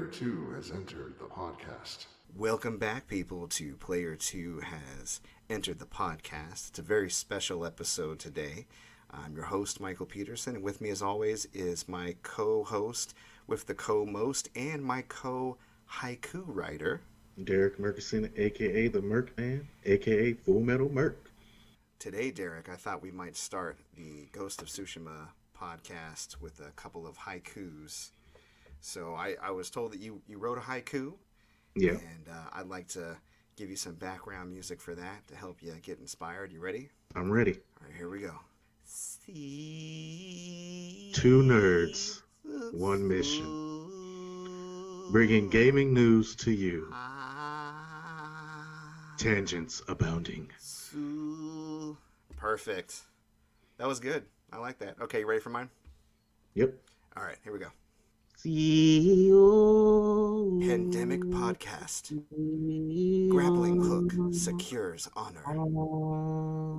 Player 2 has entered the podcast. Welcome back, people, to Player 2 has entered the podcast. It's a very special episode today. I'm your host, Michael Peterson, and with me, as always, is my co-host with the co-most and my co-haiku writer, Derrick Murkison, a.k.a. the Merc Man, a.k.a. Full Metal Merc. Today, Derrick, I thought we might start the Ghost of Tsushima podcast with a couple of haikus. So I was told that you wrote a haiku. Yeah. And I'd like to give you some background music for that to help you get inspired. You ready? I'm ready. All right, here we go. Two nerds, one mission. Bringing gaming news to you. Tangents abounding. Perfect. That was good. I like that. Okay, you ready for mine? Yep. All right, here we go. CEO. Pandemic podcast. Grappling hook secures honor.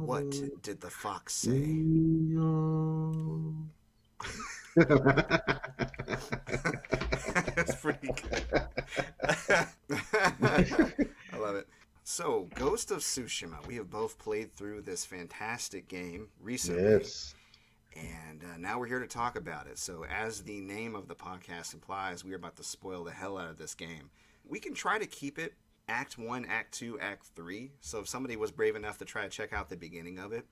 What did the fox say? That's pretty good. I love it. So, Ghost of Tsushima. We have both played through this fantastic game recently. Yes. And now we're here to talk about it. So, as the name of the podcast implies, we are about to spoil the hell out of this game. We can try to keep it Act 1, Act 2, Act 3. So, if somebody was brave enough to try to check out the beginning of it,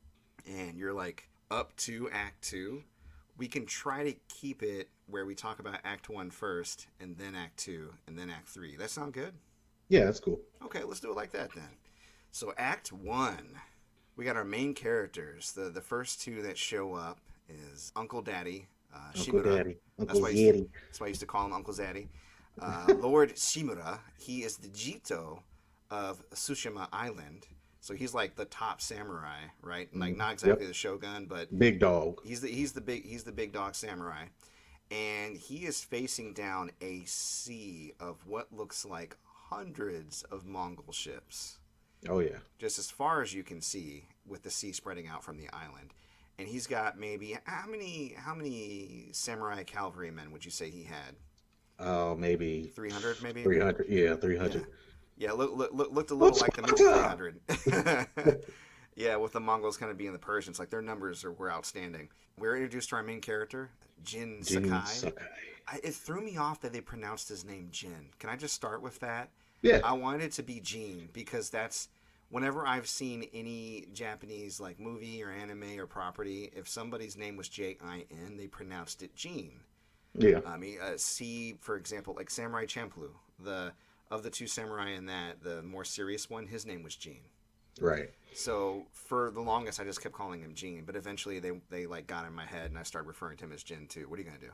and you're like up to Act 2, we can try to keep it where we talk about Act 1 first, and then Act 2, and then Act 3. That sound good? Yeah, that's cool. Okay, let's do it like that then. So, Act 1, we got our main characters. The first two that show up is Uncle Daddy, Uncle Shimura. Daddy. That's Uncle why Yeti. that's why I used to call him Uncle Zaddy. Lord Shimura, he is the Jito of Tsushima Island. So he's like the top samurai, right? Like not exactly the shogun, but Big dog. he's the big dog samurai. And he is facing down a sea of what looks like hundreds of Mongol ships. Oh, yeah. Just as far as you can see, with the sea spreading out from the island. And he's got maybe how many samurai cavalrymen would you say he had? Oh, maybe 300, maybe 300. Yeah, 300. Yeah, looked a little like the movie 300. Yeah, with the Mongols kind of being the Persians, like their numbers were outstanding. We're introduced to our main character, Jin Sakai. It threw me off that they pronounced his name Jin. Can I just start with that? Yeah. I wanted it to be Gene because that's whenever I've seen any Japanese like movie or anime or property, if somebody's name was Jin, they pronounced it Gene. Yeah. I mean, see, for example, like Samurai Champloo, of the two samurai in that, the more serious one, his name was Gene. Right. So for the longest, I just kept calling him Gene, but eventually they like got in my head, and I started referring to him as Jin too. What are you gonna do?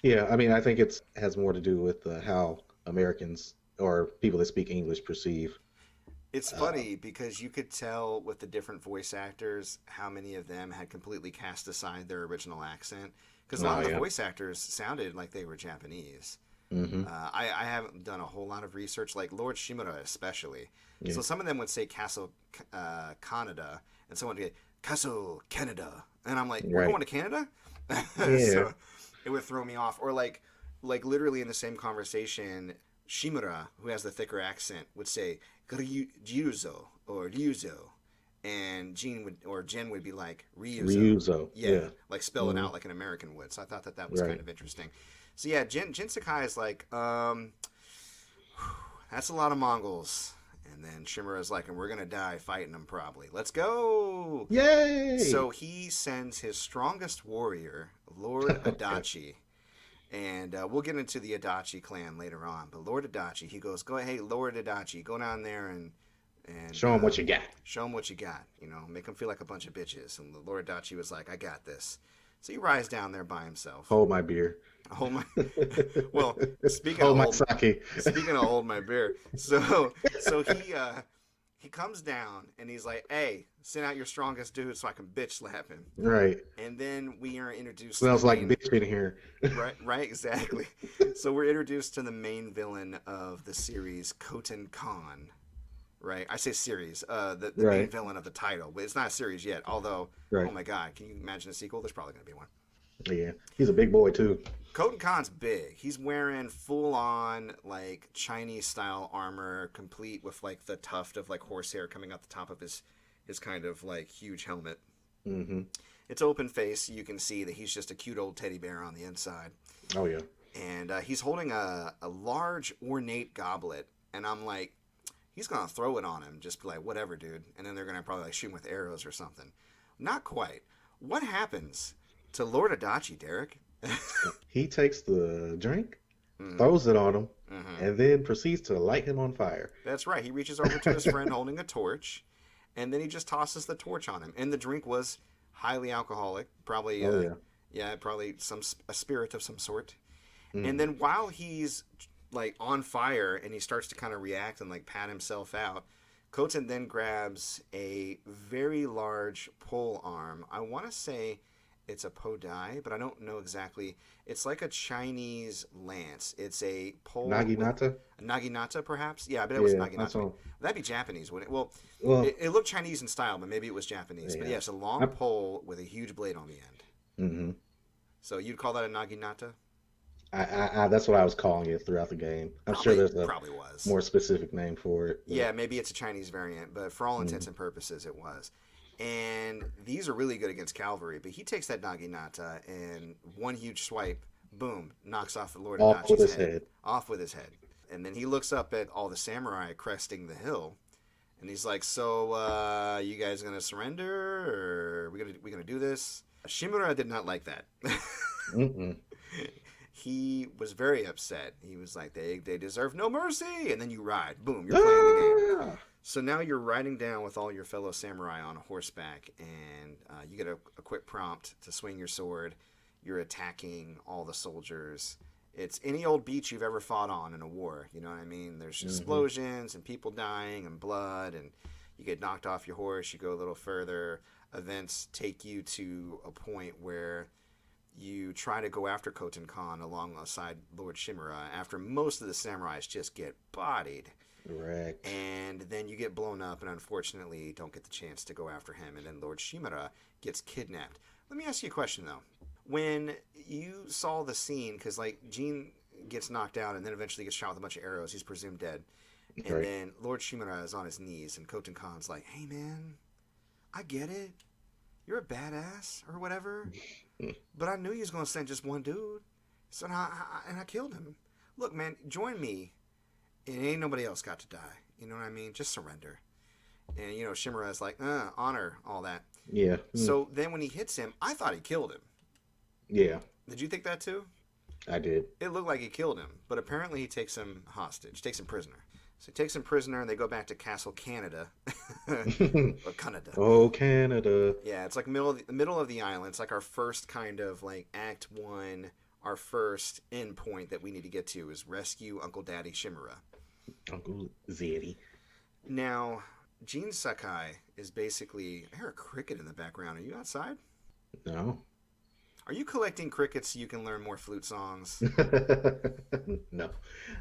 Yeah, I mean, I think it has more to do with how Americans or people that speak English perceive. It's funny because you could tell with the different voice actors how many of them had completely cast aside their original accent. Because a lot of the voice actors sounded like they were Japanese. Mm-hmm. I haven't done a whole lot of research, like Lord Shimura especially. Yeah. So some of them would say Castle Canada, and someone would get Castle Canada. And I'm like, we're going to Canada? Yeah. So it would throw me off. Or like literally in the same conversation, Shimura, who has the thicker accent, would say Ryuzo or Ryuzo, and Jin would be like Ryuzo. Yeah, like spell it out like an American would. So I thought that was kind of interesting. So yeah, Jin Sakai is like, that's a lot of Mongols. And then Shimura's like, and we're gonna die fighting them probably. Let's go! Yay! So he sends his strongest warrior, Lord Adachi. And we'll get into the Adachi clan later on. But Lord Adachi, he goes, hey, Lord Adachi, go down there and show him what you got. Show him what you got. You know, make him feel like a bunch of bitches. And the Lord Adachi was like, I got this. So he rides down there by himself. Hold my beer. Hold my. Well, speaking hold of my sake. Speaking of hold my beer, so he comes down and he's like, "Hey, send out your strongest dude so I can bitch slap him." Right. And then we are introduced. Smells like bitch in here. Right, exactly. So we're introduced to the main villain of the series, Khotan Khan. Right, I say series. The main villain of the title, but it's not a series yet. Although, oh my god, can you imagine a sequel? There's probably going to be one. Yeah, he's a big boy too. Koten Khan's big. He's wearing full on like Chinese style armor, complete with like the tuft of like horsehair coming out the top of his kind of like huge helmet. Hmm. It's open face. You can see that he's just a cute old teddy bear on the inside. Oh yeah. And he's holding a large ornate goblet. And I'm like, he's going to throw it on him. Just be like, whatever, dude. And then they're going to probably like shoot him with arrows or something. Not quite. What happens to Lord Adachi, Derrick? He takes the drink, Mm, throws it on him, mhm. and then proceeds to light him on fire. That's right. He reaches over to his friend holding a torch. And then he just tosses the torch on him. And the drink was highly alcoholic. Probably, Oh yeah. yeah, probably a spirit of some sort. And Mm. then while he's like on fire and he starts to kind of react and like pat himself out, Koten then grabs a very large pole arm. I want to say it's a podai, but I don't know exactly. It's like a Chinese lance. It's a pole with Naginata. a naginata, perhaps. Yeah, I bet it was Yeah, I naginata. saw. That'd be Japanese, wouldn't it? Well, Well, it looked Chinese in style, but maybe it was Japanese. But yeah. yeah, it's a long I, pole with a huge blade on the end. hmm So you'd call that a naginata? that's what I was calling it throughout the game. I'm sure Probably, there's a probably was. more specific name for it, but Yeah, maybe it's a Chinese variant, but for all intents mm, and purposes, it was. And these are really good against cavalry, but he takes that naginata and one huge swipe, boom, knocks off the Lord off with Adachi's his head. head. Off with his head. And then he looks up at all the samurai cresting the hill, and he's like, "So, you guys gonna surrender, or we gonna do this?" Shimura did not like that. Mm-mm. He was very upset. He was like, "They deserve no mercy." And then you ride, boom, you're playing the game. Ah! So now you're riding down with all your fellow samurai on horseback, and you get a quick prompt to swing your sword. You're attacking all the soldiers. It's any old beach you've ever fought on in a war. You know what I mean? There's Hmm. explosions and people dying and blood, and you get knocked off your horse. You go a little further. Events take you to a point where you try to go after Koten Khan alongside Lord Shimura after most of the samurais just get bodied. Correct. And then you get blown up and unfortunately don't get the chance to go after him. And then Lord Shimura gets kidnapped. Let me ask you a question though. When you saw the scene, because like Jean gets knocked out and then eventually gets shot with a bunch of arrows, he's presumed dead. And Right. then Lord Shimura is on his knees and Koten Khan's like, "Hey man, I get it. You're a badass or whatever. But I knew you was gonna send just one dude, so I killed him. Look, man, join me, and ain't nobody else got to die. You know what I mean? Just surrender." And you know, Shimura is like, honor all that. Yeah. Mm. So then when he hits him, I thought he killed him. Yeah. Did you think that too? I did. It looked like he killed him, but apparently he takes him hostage, takes him prisoner. So he takes him prisoner, and they go back to Castle Canada, or Canada. Oh, Canada. Yeah, it's like middle of the island. It's like our first kind of like Act One. Our first end point that we need to get to is rescue Uncle Daddy Shimura. Uncle Zeddy. Now, Jin Sakai is basically. I hear a cricket in the background. Are you outside? No. Are you collecting crickets so you can learn more flute songs? No.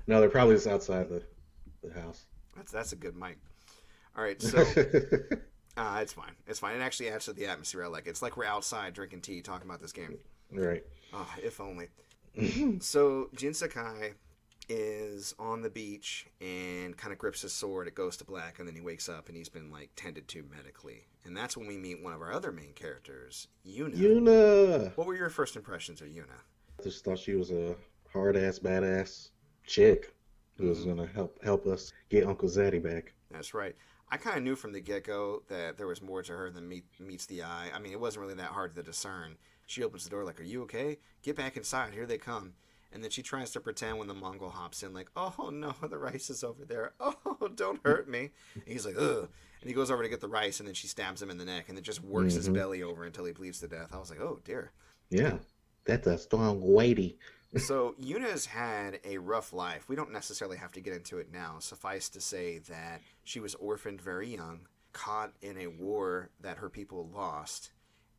No, they're probably just outside the house. That's a good mic. All right, so it's fine. It's fine. It actually adds to the atmosphere. I like it. It's like we're outside drinking tea talking about this game. Right. Oh, if only. So Jin Sakai is on the beach and kind of grips his sword. It goes to black, and then he wakes up and he's been like tended to medically. And that's when we meet one of our other main characters, Yuna. Yuna. What were your first impressions of Yuna? I just thought she was a hard ass, badass chick who was gonna help us get Uncle Zaddy back. That's right. I kind of knew from the get-go that there was more to her than meets the eye. I mean, it wasn't really that hard to discern. She opens the door like, "Are you okay? Get back inside. Here they come." And then she tries to pretend when the Mongol hops in, like, "Oh, no, the rice is over there. Oh, don't hurt me." And he's like, "Ugh." And he goes over to get the rice, and then she stabs him in the neck, and it just works his Hmm. belly over until he bleeds to death. I was like, "Oh, dear." Yeah, that's a strong weighty. So Yuna's had a rough life. We don't necessarily have to get into it now. Suffice to say that she was orphaned very young, caught in a war that her people lost,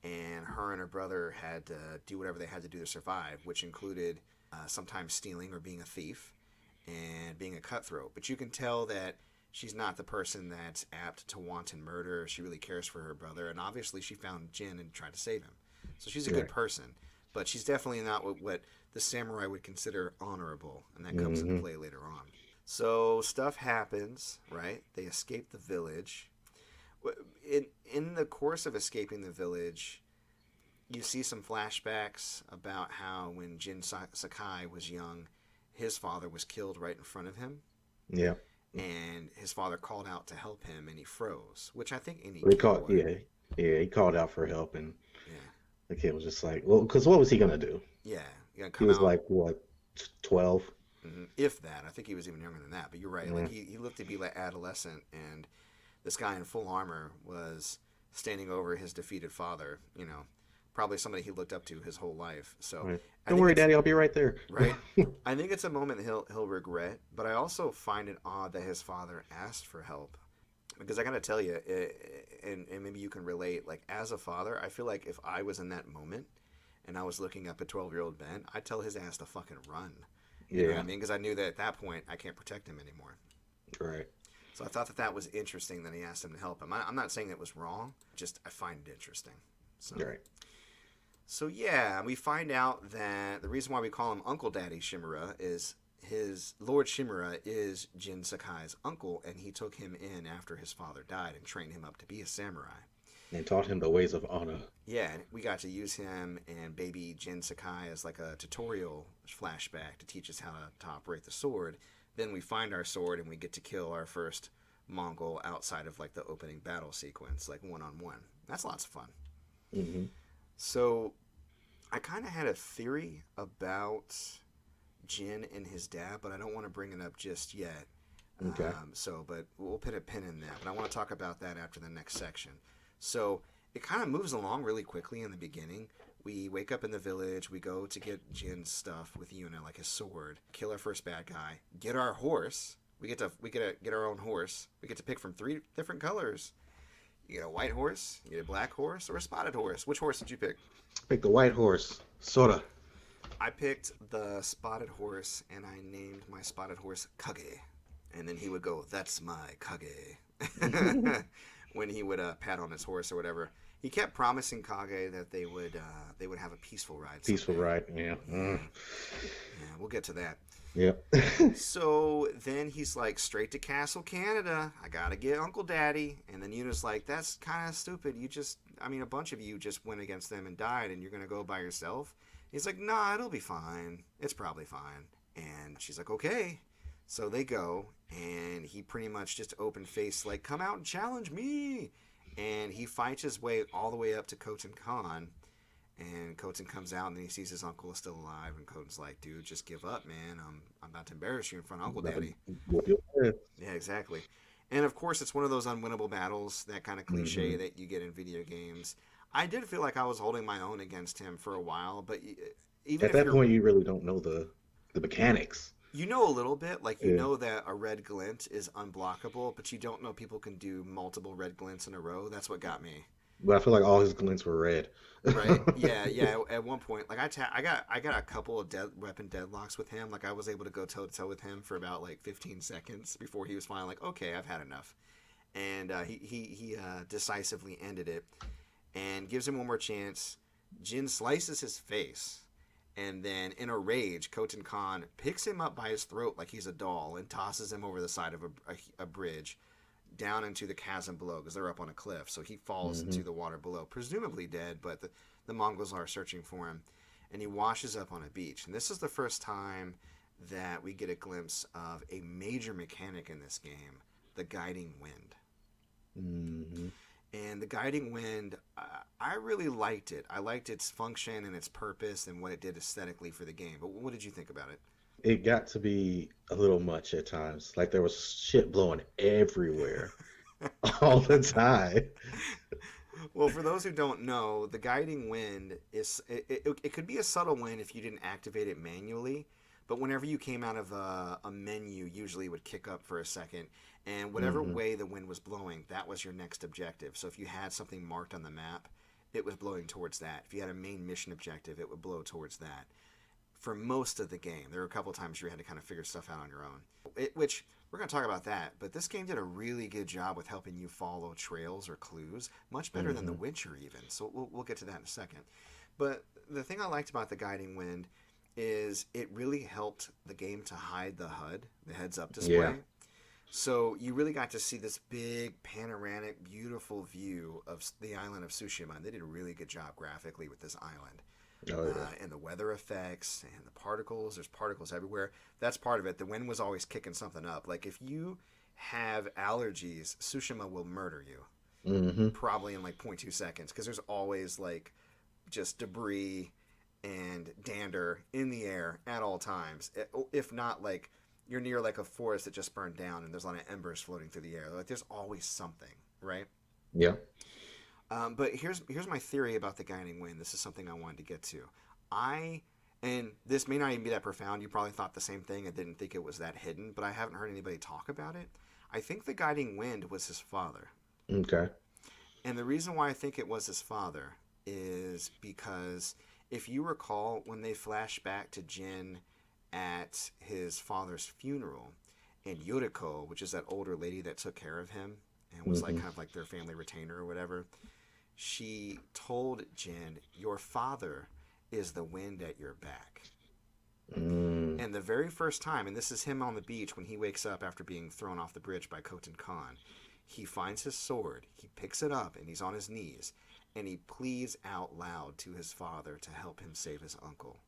and her and her brother had to do whatever they had to do to survive, which included sometimes stealing or being a thief and being a cutthroat. But you can tell that she's not the person that's apt to wanton murder. She really cares for her brother, and obviously she found Jin and tried to save him. So she's a good Right. person. but she's definitely not what the samurai would consider honorable, and that comes into play later on. So stuff happens, right? They escape the village. In the course of escaping the village, you see some flashbacks about how when Jin Sakai was young, his father was killed right in front of him. Yeah. And his father called out to help him, and he froze, which I think any He kid called, would. yeah, he called out for help, and Yeah, the kid was just like, well, because what was he gonna do? yeah, you gotta He come was out. like, what, 12? If that, I think he was even younger than that. But you're right. Like Yeah, he looked to be like adolescent, and this guy in full armor was standing over his defeated father. Probably somebody he looked up to his whole life. So right. I Don't think worry, it's Daddy, I'll be right there. right. I think it's a moment that he'll regret. But I also find it odd that his father asked for help, because I gotta tell you, and maybe you can relate. Like as a father, I feel like if I was in that moment and I was looking up at 12-year-old Ben, I'd tell his ass to fucking run. You know what I Yeah, mean? Because I knew that at that point I can't protect him anymore. right, So I thought that was interesting that he asked him to help him. I'm not saying it was wrong. Just I find it interesting. So right. so yeah, we find out that the reason why we call him Uncle Daddy Shimura is his Lord Shimura is Jin Sakai's uncle, and he took him in after his father died and trained him up to be a samurai. And taught him the ways of honor. Yeah, and we got to use him and baby Jin Sakai as like a tutorial flashback to teach us how to operate the sword. Then we find our sword and we get to kill our first Mongol outside of like the opening battle sequence, like one-on-one. That's lots of fun. Hmm. So I kind of had a theory about Jin and his dad, but I don't want to bring it up just yet. Okay. But we'll put a pin in that. But I want to talk about that after the next section. So it kind of moves along really quickly in the beginning. We wake up in the village. We go to get Jin's stuff with Yuna, like his sword. Kill our first bad guy. Get our horse. We get to get our own horse. We get to pick from 3 different colors. You get a white horse, you get a black horse, or a spotted horse. Which horse did you pick? Pick the white horse. Soda. I picked the spotted horse, and I named my spotted horse Kage. And then he would go, "That's my Kage," when he would pat on his horse or whatever. He kept promising Kage that they would have a peaceful ride Peaceful someday. ride. Yeah. Yeah, we'll get to that. Yep. So then he's like, straight to Castle Canada. I gotta get Uncle Daddy. And then Yuna's like, that's kind of stupid. A bunch of you just went against them and died, and you're gonna go by yourself. He's like, nah, it'll be fine. It's probably fine. And she's like, okay. So they go, and he pretty much just open faced like, come out and challenge me. And he fights his way all the way up to Khotan Khan. And Khotan comes out, and then he sees his uncle is still alive. And Khotan's like, dude, just give up, man. I'm about to embarrass you in front of Uncle Daddy. Whoop your ass. Yeah, exactly. And of course, it's one of those unwinnable battles, that kind of cliche that you get in video games. I did feel like I was holding my own against him for a while, but even At if that you're, point, you really don't know the mechanics. you know a little bit, like you Yeah. know that a red glint is unblockable, but you don't know people can do multiple red glints in a row. That's what got me. But I feel like all his glints were red. Right? Yeah, yeah. At one point, like I got a couple of weapon deadlocks with him. Like I was able to go toe to toe with him for about like 15 seconds before he was finally like, okay, I've had enough. And he decisively ended it and gives him one more chance. Jin slices his face, and then in a rage, Khotan Khan picks him up by his throat like he's a doll and tosses him over the side of a bridge down into the chasm below, because they're up on a cliff. So he falls into the water below, presumably dead, but the Mongols are searching for him. And he washes up on a beach. And this is the first time that we get a glimpse of a major mechanic in this game, the guiding wind. Hmm. And the guiding wind, I really liked it. I liked its function and its purpose and what it did aesthetically for the game. But what did you think about it? It got to be a little much at times. Like there was shit blowing everywhere all the time. Well, for those who don't know, the guiding wind it could be a subtle wind if you didn't activate it manually, but whenever you came out of a menu, usually it would kick up for a second, and whatever Hmm. way the wind was blowing, that was your next objective. So if you had something marked on the map, it was blowing towards that. If you had a main mission objective, it would blow towards that. For most of the game, there were a couple of times you had to kind of figure stuff out on your own, which we're going to talk about that. But this game did a really good job with helping you follow trails or clues, much better than The Hmm. Witcher even. So we'll get to that in a second. But the thing I liked about the Guiding Wind is it really helped the game to hide the HUD, the heads-up Yeah. display. So you really got to see this big, panoramic, beautiful view of the island of Tsushima. And they did a really good job graphically with this island. Oh yeah. And the weather effects and the particles. There's particles everywhere. That's part of it. The wind was always kicking something up. Like if you have allergies, Tsushima will murder you. Mm-hmm. Probably in like 0.2 seconds because there's always like just debris and dander in the air at all times. If not, like you're near like a forest that just burned down and there's a lot of embers floating through the air. Like there's always something, right? Yeah. But here's my theory about the Guiding Wind. This is something I wanted to get to. And this may not even be that profound. You probably thought the same thing and didn't think it was that hidden, but I haven't heard anybody talk about it. I think the Guiding Wind was his father. Okay. And the reason why I think it was his father is because if you recall, when they flash back to Jin at his father's funeral, and Yuriko, which is that older lady that took care of him and was like kind of like their family retainer or whatever, she told Jin, "Your father is the wind at your back." And the very first time, and this is him on the beach when he wakes up after being thrown off the bridge by Khoten Khan, he finds his sword, he picks it up, and he's on his knees, and he pleads out loud to his father to help him save his uncle.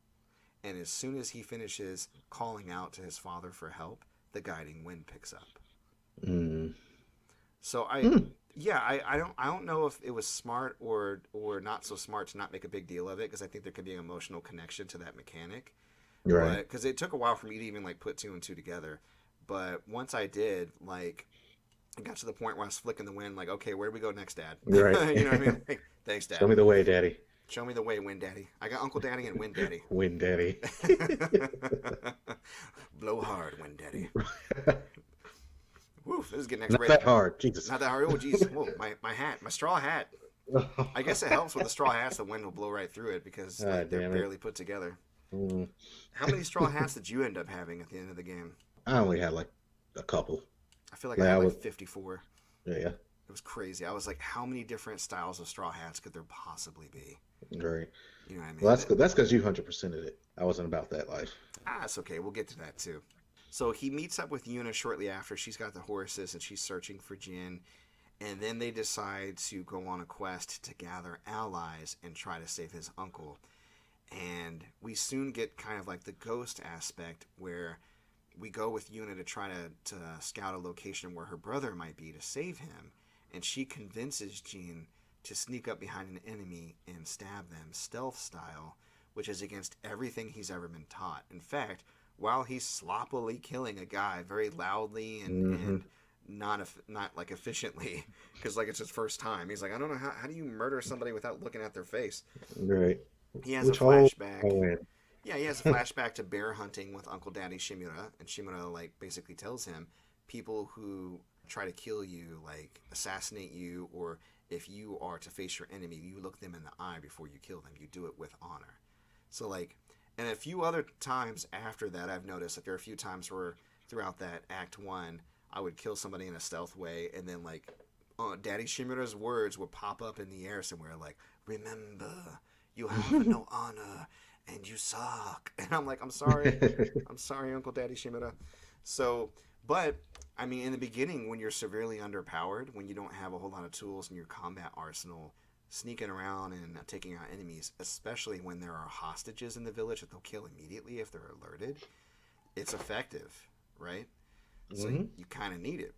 And as soon as he finishes calling out to his father for help, the Guiding Wind picks up. So I don't know if it was smart or not so smart to not make a big deal of it, because I think there could be an emotional connection to that mechanic. Right. Because it took a while for me to even like put two and two together. But once I did, like, I got to the point where I was flicking the wind, like, okay, where do we go next, Dad? Right. You know what I mean? Like, thanks, Dad. Show me the way, Daddy. Show me the way, Wind Daddy. I got Uncle Daddy and Wind Daddy. Wind Daddy. Blow hard, Wind Daddy. Woo, this is getting Not X-rated. that hard. Jesus. Not that hard. Oh, jeez. Whoa, my hat. My straw hat. I guess it helps with the straw hats. The wind will blow right through it because like, they're barely put together. How many straw hats did you end up having at the end of the game? I only had like a couple. I feel like I had like 54. Yeah. It was crazy. I was like, how many different styles of straw hats could there possibly be? Right. You know what I mean? Well, that's good. That's because you 100%ed it. I wasn't about that life. It's okay. We'll get to that too. So he meets up with Yuna shortly after. She's got the horses and she's searching for Jin. And then they decide to go on a quest to gather allies and try to save his uncle. And we soon get kind of like the ghost aspect where we go with Yuna to try to scout a location where her brother might be to save him. And she convinces Jin to sneak up behind an enemy and stab them stealth style, which is against everything he's ever been taught. In fact, while he's sloppily killing a guy very loudly and not like efficiently, because like it's his first time, he's like, I don't know how do you murder somebody without looking at their face. Right. He has a flashback. Yeah, he has a flashback to bear hunting with Uncle Daddy Shimura, and Shimura like basically tells him people who try to kill you, like assassinate you, or if you are to face your enemy, you look them in the eye before you kill them. You do it with honor. So like, and a few other times after that, I've noticed that there are a few times where throughout that Act 1, I would kill somebody in a stealth way, and then like Daddy Shimura's words would pop up in the air somewhere, like, remember, you have no honor, and you suck. And I'm like, I'm sorry. I'm sorry, Uncle Daddy Shimura. So, but, I mean, in the beginning, when you're severely underpowered, when you don't have a whole lot of tools in your combat arsenal, sneaking around and taking out enemies, especially when there are hostages in the village that they'll kill immediately if they're alerted, it's effective, right? So you kind of need it.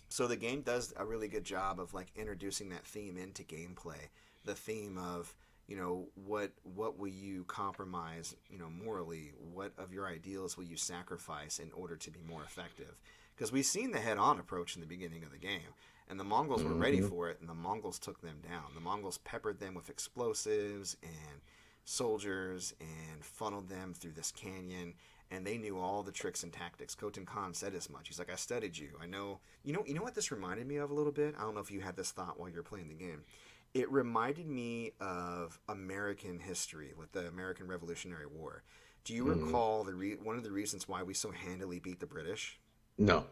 So the game does a really good job of like introducing that theme into gameplay. The theme of, you know, what will you compromise, you know, morally? What of your ideals will you sacrifice in order to be more effective? Because we've seen the head-on approach in the beginning of the game, and the Mongols were ready for it, and the Mongols took them down. The Mongols peppered them with explosives and soldiers and funneled them through this canyon, and they knew all the tricks and tactics. Khoten Khan said as much. He's like, I studied you. I know. You know what this reminded me of a little bit? I don't know if you had this thought while you were playing the game. It reminded me of American history with the American Revolutionary War. Do you recall one of the reasons why we so handily beat the British? No.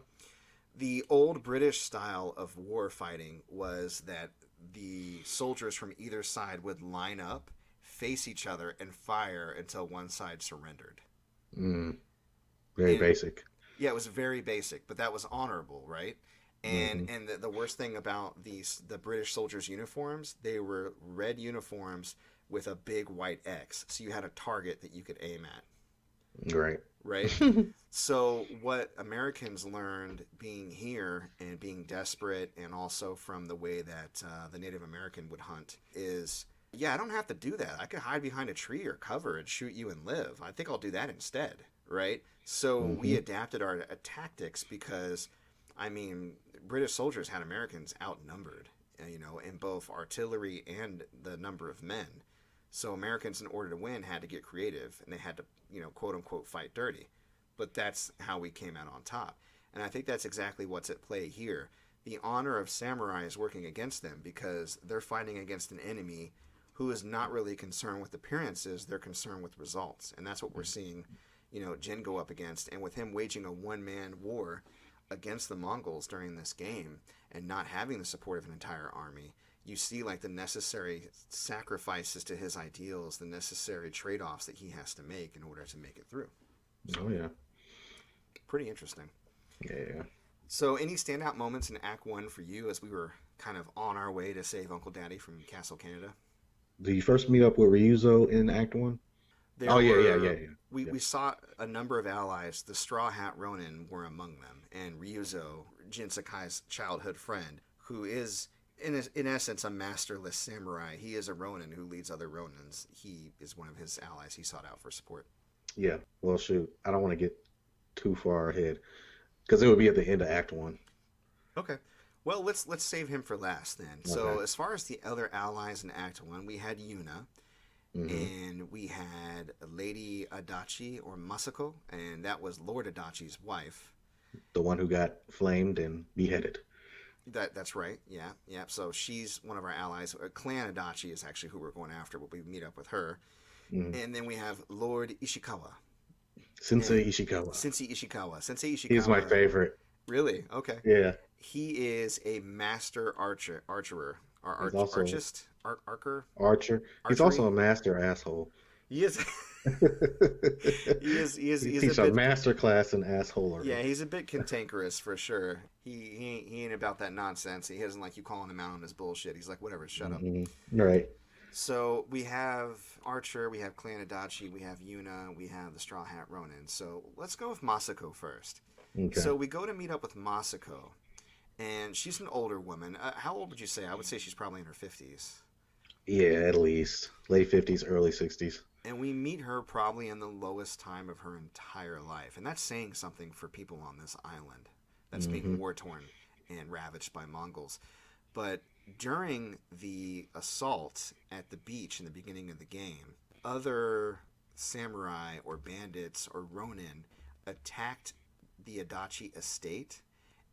The old British style of war fighting was that the soldiers from either side would line up face each other and fire until one side surrendered. Mm, very And basic. yeah, it was very basic, but that was honorable, right? And Hmm. the worst thing about the British soldiers' uniforms, they were red uniforms with a big white X, so you had a target that you could aim at, Right. right? So what Americans learned being here and being desperate, and also from the way that the Native American would hunt, is yeah, I don't have to do that. I could hide behind a tree or cover and shoot you and live. I think I'll do that instead, right? So we Hmm. adapted our tactics because, I mean, British soldiers had Americans outnumbered, in both artillery and the number of men. So Americans, in order to win, had to get creative and they had to, quote unquote, fight dirty. But that's how we came out on top. And I think that's exactly what's at play here. The honor of samurai is working against them because they're fighting against an enemy who is not really concerned with appearances, they're concerned with results. And that's what we're seeing, Jin go up against. And with him waging a one-man war against the Mongols during this game and not having the support of an entire army, you see like the necessary sacrifices to his ideals, the necessary trade-offs that he has to make in order to make it through. Oh So yeah. pretty interesting. Yeah. So any standout moments in Act 1 for you as we were kind of on our way to save Uncle Daddy from Castle Canada? Do you first meet up with Ryuzo in Act One? There Oh yeah, yeah, yeah, were yeah. Yeah. we saw a number of allies. The Straw Hat Ronin were among them, and Ryuzo, Jin Sakai's childhood friend, who is in essence a masterless samurai. He is a Ronin who leads other Ronins. He is one of his allies he sought out for support. Yeah. Well, shoot, I don't want to get too far ahead because it would be at the end of Act One. Okay. Well, let's save him for last then. Okay. So as far as the other allies in Act 1, we had Yuna, Hmm. and we had Lady Adachi or Masako, and that was Lord Adachi's wife. The one who got flamed and beheaded. That's right. Yeah, yeah. So she's one of our allies. Clan Adachi is actually who we're going after, but we meet up with her. Mm. And then we have Lord Ishikawa Sensei and Ishikawa. Sensei Ishikawa. Sensei He's my Ishikawa. favorite. Really? Okay. Yeah. He is a master archerer, or He's also archist, archer, Archer. He's also archery. a master asshole. He is. He He's a teaches a bit. master class in assholery. Yeah, he's a bit cantankerous for sure. He ain't about that nonsense. He doesn't like you calling him out on his bullshit. He's like, whatever, shut up. Hmm. Right. So we have Archer, we have Clan Adachi, we have Yuna, we have the Straw Hat Ronin. So let's go with Masako first. Okay. So we go to meet up with Masako, and she's an older woman. How old would you say? I would say she's probably in her 50s. Yeah, at least late 50s, early 60s. And we meet her probably in the lowest time of her entire life. And that's saying something for people on this island that's being Hmm. war torn and ravaged by Mongols. But during the assault at the beach in the beginning of the game, other samurai or bandits or ronin attacked the Adachi estate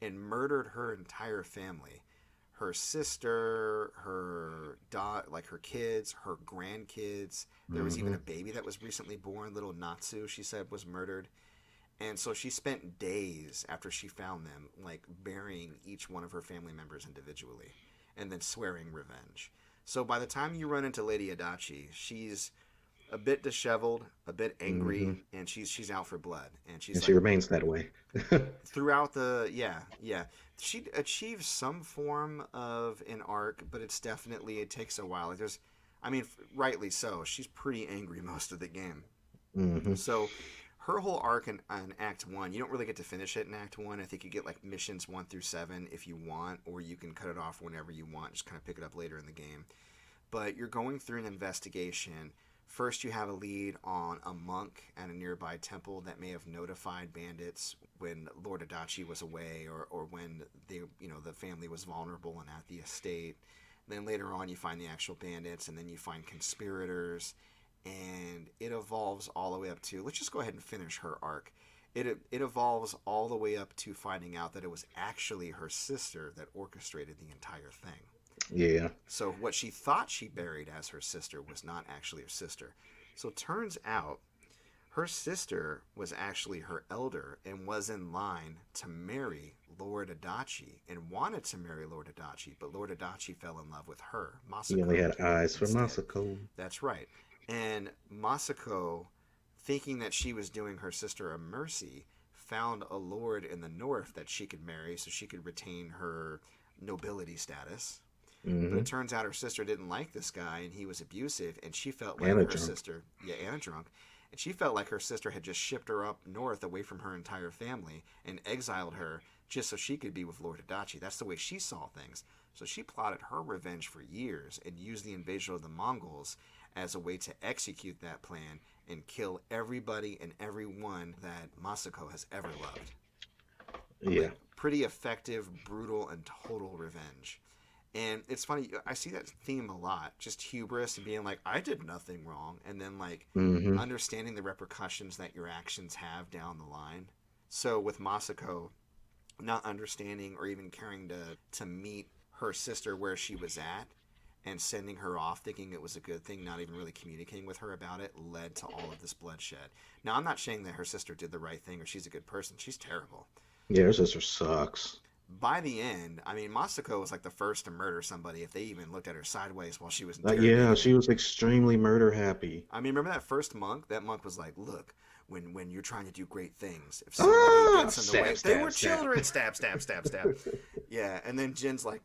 and murdered her entire family. Her sister, like her kids, her grandkids. There was even Hmm. a baby that was recently born, little Natsu, she said, was murdered. And so she spent days after she found them, like burying each one of her family members individually and then swearing revenge. So by the time you run into Lady Adachi, she's a bit disheveled, a bit Hmm. angry, and she's out for blood. And she's And she like, remains that way. throughout the yeah, she achieves some form of an arc, but it takes a while. Like there's, I mean, rightly so. She's pretty angry most of the game. Hmm. So her whole arc in Act 1, you don't really get to finish it in Act 1. I think you get like missions 1 through 7 if you want, or you can cut it off whenever you want, just kind of pick it up later in the game. But you're going through an investigation. First, you have a lead on a monk at a nearby temple that may have notified bandits when Lord Adachi was away, or when the family was vulnerable and at the estate. Then later on, you find the actual bandits, and then you find conspirators, and it evolves all the way up to. Let's just go ahead and finish her arc. It evolves all the way up to finding out that it was actually her sister that orchestrated the entire thing. Yeah. So what she thought she buried as her sister was not actually her sister. So it turns out her sister was actually her elder and was in line to marry Lord Adachi and wanted to marry Lord Adachi, but Lord Adachi fell in love with her, He only Masako, had eyes for instead. Masako. That's right. And Masako, thinking that she was doing her sister a mercy, found a lord in the north that she could marry so she could retain her nobility status. But it Hmm. turns out her sister didn't like this guy and he was abusive, and she felt And like a her drunk. sister, yeah, and a drunk, and she felt like her sister had just shipped her up north away from her entire family and exiled her just so she could be with Lord Adachi. That's the way she saw things. So she plotted her revenge for years and used the invasion of the Mongols as a way to execute that plan and kill everybody and everyone that Masako has ever loved. Yeah. Like, pretty effective, brutal, and total revenge. And it's funny, I see that theme a lot. Just hubris and being like, I did nothing wrong. And then, like, Hmm. understanding the repercussions that your actions have down the line. So, with Masako, not understanding or even caring to meet her sister where she was at and sending her off thinking it was a good thing, not even really communicating with her about it, led to all of this bloodshed. Now, I'm not saying that her sister did the right thing or she's a good person. She's terrible. Yeah, her sister sucks. By the end, I mean, Masako was like the first to murder somebody if they even looked at her sideways while she was Yeah, interrogating she them. was extremely murder happy. I mean, remember that first monk? That monk was like, look, when you're trying to do great things, if somebody Ah! gets in the way, Stab, they were stab, stab. children, stab, stab, stab, stab. Yeah, and then Jin's like,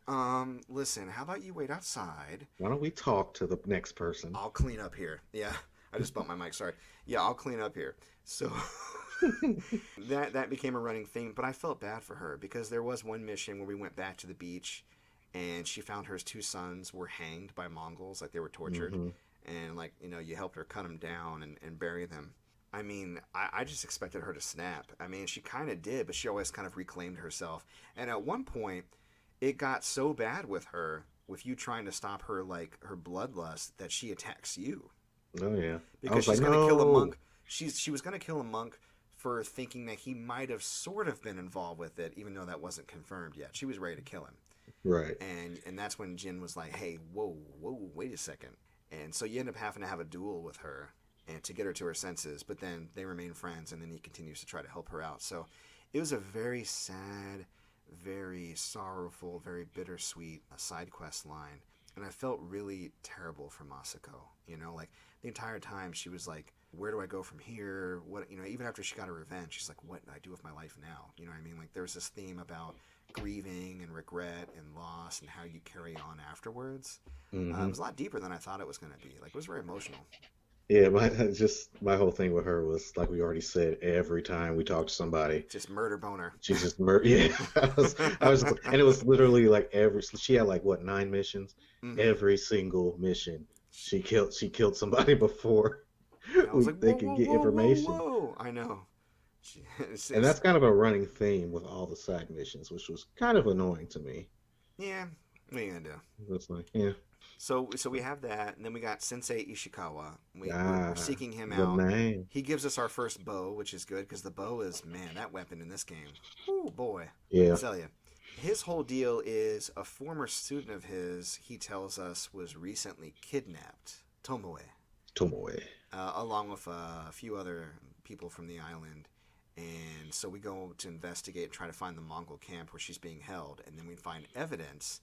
listen, how about you wait outside? Why don't we talk to the next person? I'll clean up here. Yeah, I just bumped my mic, sorry. Yeah, I'll clean up here. So that became a running theme, but I felt bad for her because there was one mission where we went back to the beach and she found her two sons were hanged by Mongols, like they were tortured, Hmm. and like, you helped her cut them down and bury them. I mean, I just expected her to snap. I mean, she kind of did, but she always kind of reclaimed herself. And at one point, it got so bad with her, with you trying to stop her, like her bloodlust, that she attacks you Oh yeah. I because was like, she's going to kill a no. monk. She was going to kill a monk for thinking that he might have sort of been involved with it, even though that wasn't confirmed yet. She was ready to kill him, Right. and that's when Jin was like, "Hey, whoa, whoa, wait a second." And so you end up having to have a duel with her and to get her to her senses. But then they remain friends, and then he continues to try to help her out. So it was a very sad, very sorrowful, very bittersweet side quest line. And I felt really terrible for Masako. Like the entire time she was like, where do I go from here? What, even after she got her revenge, she's like, what do I do with my life now? You know what I mean? Like there's this theme about grieving and regret and loss and how you carry on afterwards. It Hmm. was a lot deeper than I thought it was going to be. Like it was very emotional. Yeah, my whole thing with her was like we already said. Every time we talked to somebody, Just murder boner. she's just murder. Yeah, and it was literally like she had like what 9 missions. Mm-hmm. Every single mission, she killed somebody before I was like, they whoa, could whoa, get whoa, whoa, information. whoa. I know. And that's kind of a running theme with all the side missions, which was kind of annoying to me. Yeah, what are you gonna do? It's like, yeah, So we have that, and then we got Sensei Ishikawa. We're ah, seeking him the out. name, He gives us our first bow, which is good because the bow is, man, that weapon in this game. Oh boy, I yeah, tell you. His whole deal is a former student of his. He tells us was recently kidnapped, Tomoe, Tomoe. along with a few other people from the island. And so we go to investigate and try to find the Mongol camp where she's being held. And then we find evidence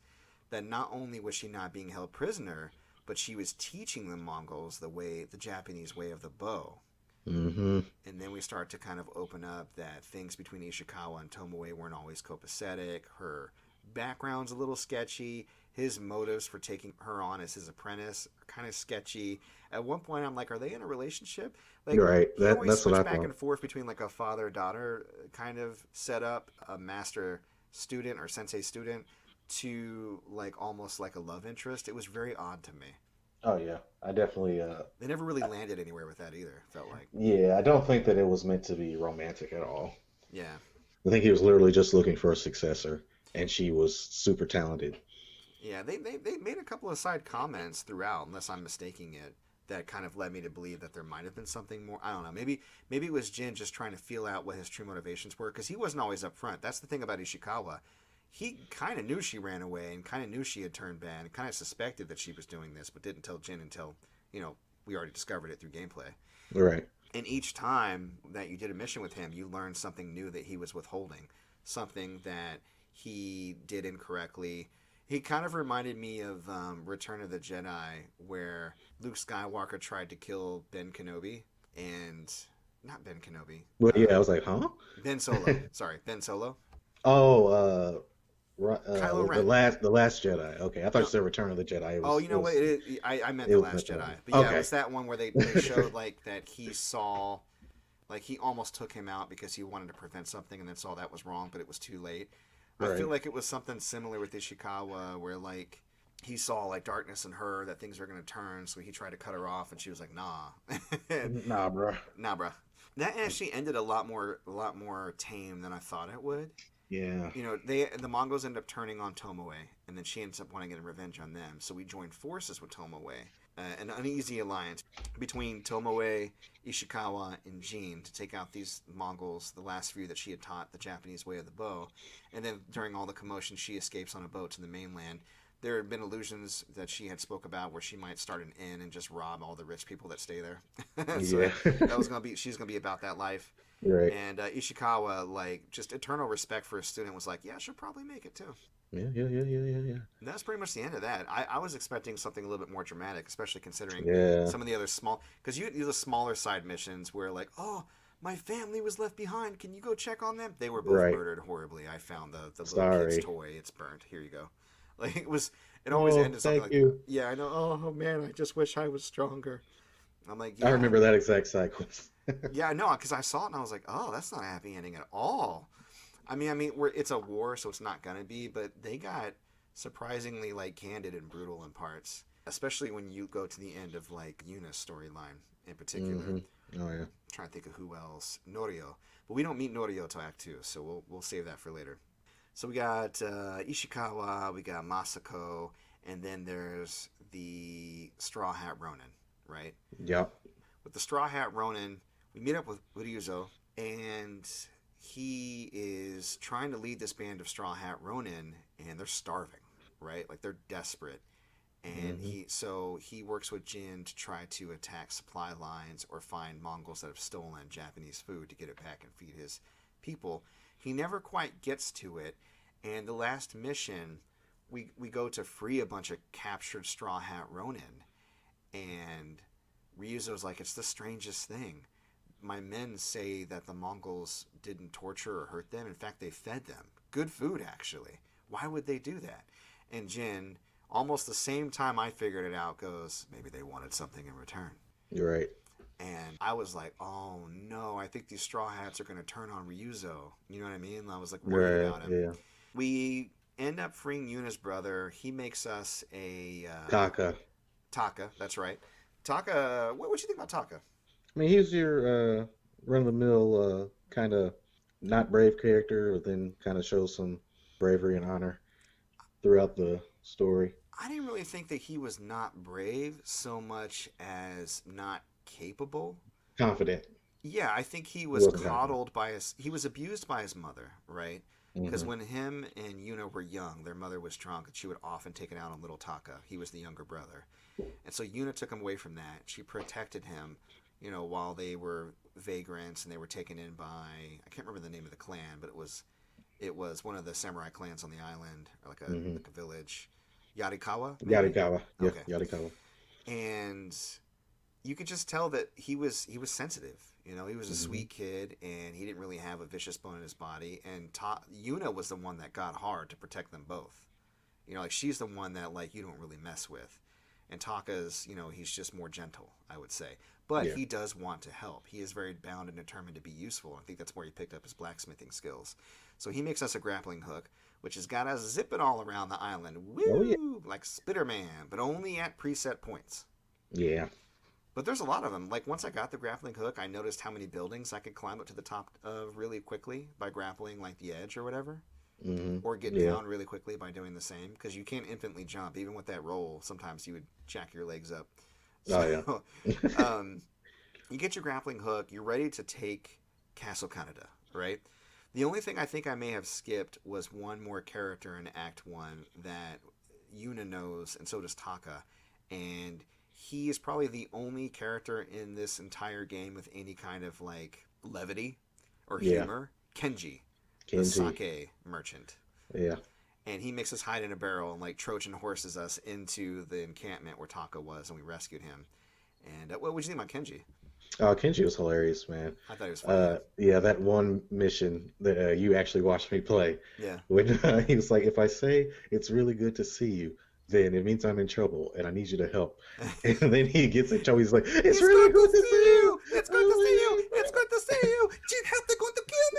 that not only was she not being held prisoner, but she was teaching the Mongols the Japanese way of the bow. Hmm. And then we start to kind of open up that things between Ishikawa and Tomoe weren't always copacetic. Her background's a little sketchy. His motives for taking her on as his apprentice are kind of sketchy. At one point, I'm like, are they in a relationship? Like, You're right. he That always that's what switched I back thought. and forth between like a father daughter kind of setup, a master student or sensei student, to like almost like a love interest. It was very odd to me. Oh yeah, I definitely. They never really landed anywhere with that either, felt like. Yeah, I don't think that it was meant to be romantic at all. Yeah. I think he was literally just looking for a successor, and she was super talented. Yeah, they made a couple of side comments throughout, unless I'm mistaking it, that kind of led me to believe that there might have been something more. I don't know. Maybe it was Jin just trying to feel out what his true motivations were, because he wasn't always upfront. That's the thing about Ishikawa. He kind of knew she ran away and kind of knew she had turned bad and kind of suspected that she was doing this, but didn't tell Jin until, we already discovered it through gameplay. Right. And each time that you did a mission with him, you learned something new that he was withholding, something that he did incorrectly. He kind of reminded me of Return of the Jedi, where Luke Skywalker tried to kill Ben Kenobi, and not Ben Kenobi, Well, yeah, I was like, huh? Ben Solo. Sorry, Ben Solo. Oh, Kylo the Ren. last Jedi. Okay, I thought you No. said Return of the Jedi. Oh, you It know what? was I meant it the was Last Jedi, Mythology. but yeah, it Okay, was that one where they showed like that he saw, like he almost took him out because he wanted to prevent something, and then saw that was wrong, but it was too late. I feel right. like it was something similar with Ishikawa, where like he saw like darkness in her, that things were gonna turn, so he tried to cut her off, and she was like, "Nah, Nah, bro. nah, bruh." That actually ended a lot more tame than I thought it would. Yeah. You know, the Mongols end up turning on Tomoe, and then she ends up wanting to get revenge on them. So we joined forces with Tomoe, an uneasy alliance between Tomoe, Ishikawa, and Jin to take out these Mongols, the last few that she had taught the Japanese way of the bow. And then during all the commotion, she escapes on a boat to the mainland. There had been illusions that she had spoke about where she might start an inn and just rob all the rich people that stay there. So Yeah. that was she's gonna be about that life. Right. And Ishikawa, like, just eternal respect for a student, was like, yeah, she'll probably make it too. Yeah, yeah, yeah, yeah, yeah, yeah. And that's pretty much the end of that. I was expecting something a little bit more dramatic, especially considering Yeah. some of the other small, because you do the smaller side missions where, like, oh, my family was left behind. Can you go check on them? They were both Right. murdered horribly. I found the little kid's Sorry. toy. It's burnt. Here you go. Like, it always Oh, ended something thank like, you. yeah, I know. Oh, man, I just wish I was stronger. I'm like, I yeah, remember that exact sequence. yeah, no, because I saw it and I was like, oh, that's not a happy ending at all. It's a war, so it's not gonna be, but they got surprisingly like candid and brutal in parts, especially when you go to the end of like Yuna's storyline in particular. Hmm. Oh yeah. I'm trying to think of who else, Norio, but we don't meet Norio till Act 2, so we'll save that for later. So we got Ishikawa, we got Masako, and then there's the Straw Hat Ronin, right? Yep. With the Straw Hat Ronin, we meet up with Ryuzo, and he is trying to lead this band of Straw Hat Ronin, and they're starving, right? Like they're desperate, and Hmm. he works with Jin to try to attack supply lines or find Mongols that have stolen Japanese food to get it back and feed his people. He never quite gets to it, and the last mission, we go to free a bunch of captured Straw Hat Ronin, and Ryuzo's like, it's the strangest thing. My men say that the Mongols didn't torture or hurt them. In fact, they fed them. Good food, actually. Why would they do that? And Jin, almost the same time I figured it out, goes, maybe they wanted something in return. You're right. And I was like, oh no, I think these Straw Hats are going to turn on Ryuzo. You know what I mean? I was like worried Right. about him. Yeah. We end up freeing Yuna's brother. He makes us a Taka. Taka, that's right. Taka, what you think about Taka? I mean, he's your run-of-the-mill kind of not brave character, but then kind of shows some bravery and honor throughout the story. I didn't really think that he was not brave so much as not capable. Confident. Yeah, I think he He was wasn't confident. coddled by he was abused by his mother, right? Because Hmm. when him and Yuna were young, their mother was drunk and she would often take it out on little Taka. He was the younger brother. And so Yuna took him away from that. She protected him, while they were vagrants and they were taken in by, I can't remember the name of the clan, but it was one of the samurai clans on the island, or like a Hmm. like a village. Yarikawa, maybe? Yarikawa. Yeah, Okay. Yarikawa. And you could just tell that he was sensitive. He was a Hmm. sweet kid, and he didn't really have a vicious bone in his body. And Yuna was the one that got hard to protect them both. Like she's the one that like you don't really mess with. And Taka's, he's just more gentle, I would say. But Yeah. he does want to help. He is very bound and determined to be useful. I think that's where he picked up his blacksmithing skills. So he makes us a grappling hook, which has got us zipping all around the island. Oh yeah. Woo! Like Spider-Man, but only at preset points. Yeah. But there's a lot of them. Like once I got the grappling hook, I noticed how many buildings I could climb up to the top of really quickly by grappling like the edge or whatever, Hmm. or get Yeah. down really quickly by doing the same. Because you can't infinitely jump, even with that roll. Sometimes you would jack your legs up. Oh yeah. So, um, you get your grappling hook. You're ready to take Castle Canada, right? The only thing I think I may have skipped was one more character in Act 1 that Yuna knows, and so does Taka. And he is probably the only character in this entire game with any kind of like levity or Yeah. humor. Kenji, the Kenji. sake merchant. Yeah. and he makes us hide in a barrel and like Trojan horses us into the encampment where Taka was, and we rescued him. And what would you think about Kenji? Kenji was hilarious, man. I thought he was funny. Yeah. Yeah, that one mission that you actually watched me play, Yeah. when he was like, "If I say it's really good to see you, then it means I'm in trouble and I need you to help." And then he gets in trouble. He's like, "It's It's really good to good to see see you. you. It's good to see you. Oh It's good to see you. Jin, help! They're going to kill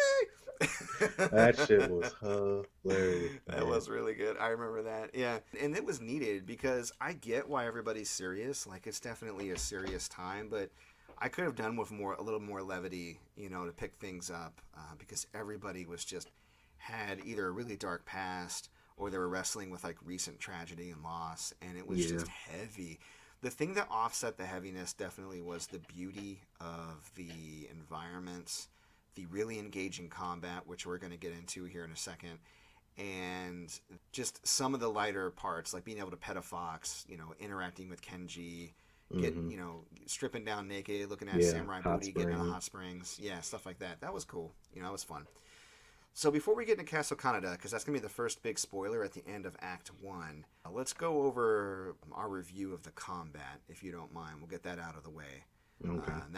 my God." That me. shit was hilarious, That man. was really good. I remember that. Yeah. And it was needed because I get why everybody's serious. Like, it's definitely a serious time, but I could have done with a little more levity, to pick things up because everybody was just had either a really dark past or they were wrestling with like recent tragedy and loss, and it was Yeah. just heavy. The thing that offset the heaviness definitely was the beauty of the environments, the really engaging combat, which we're going to get into here in a second, and just some of the lighter parts, like being able to pet a fox, interacting with Kenji, Hmm. stripping down naked, looking at Yeah. samurai Hot booty, getting out of spring. hot springs, yeah, stuff like that. That was cool. It was fun. So before we get into Castle Kaneda, because that's gonna be the first big spoiler at the end of Act One, let's go over our review of the combat, if you don't mind. We'll get that out of the way. Okay. At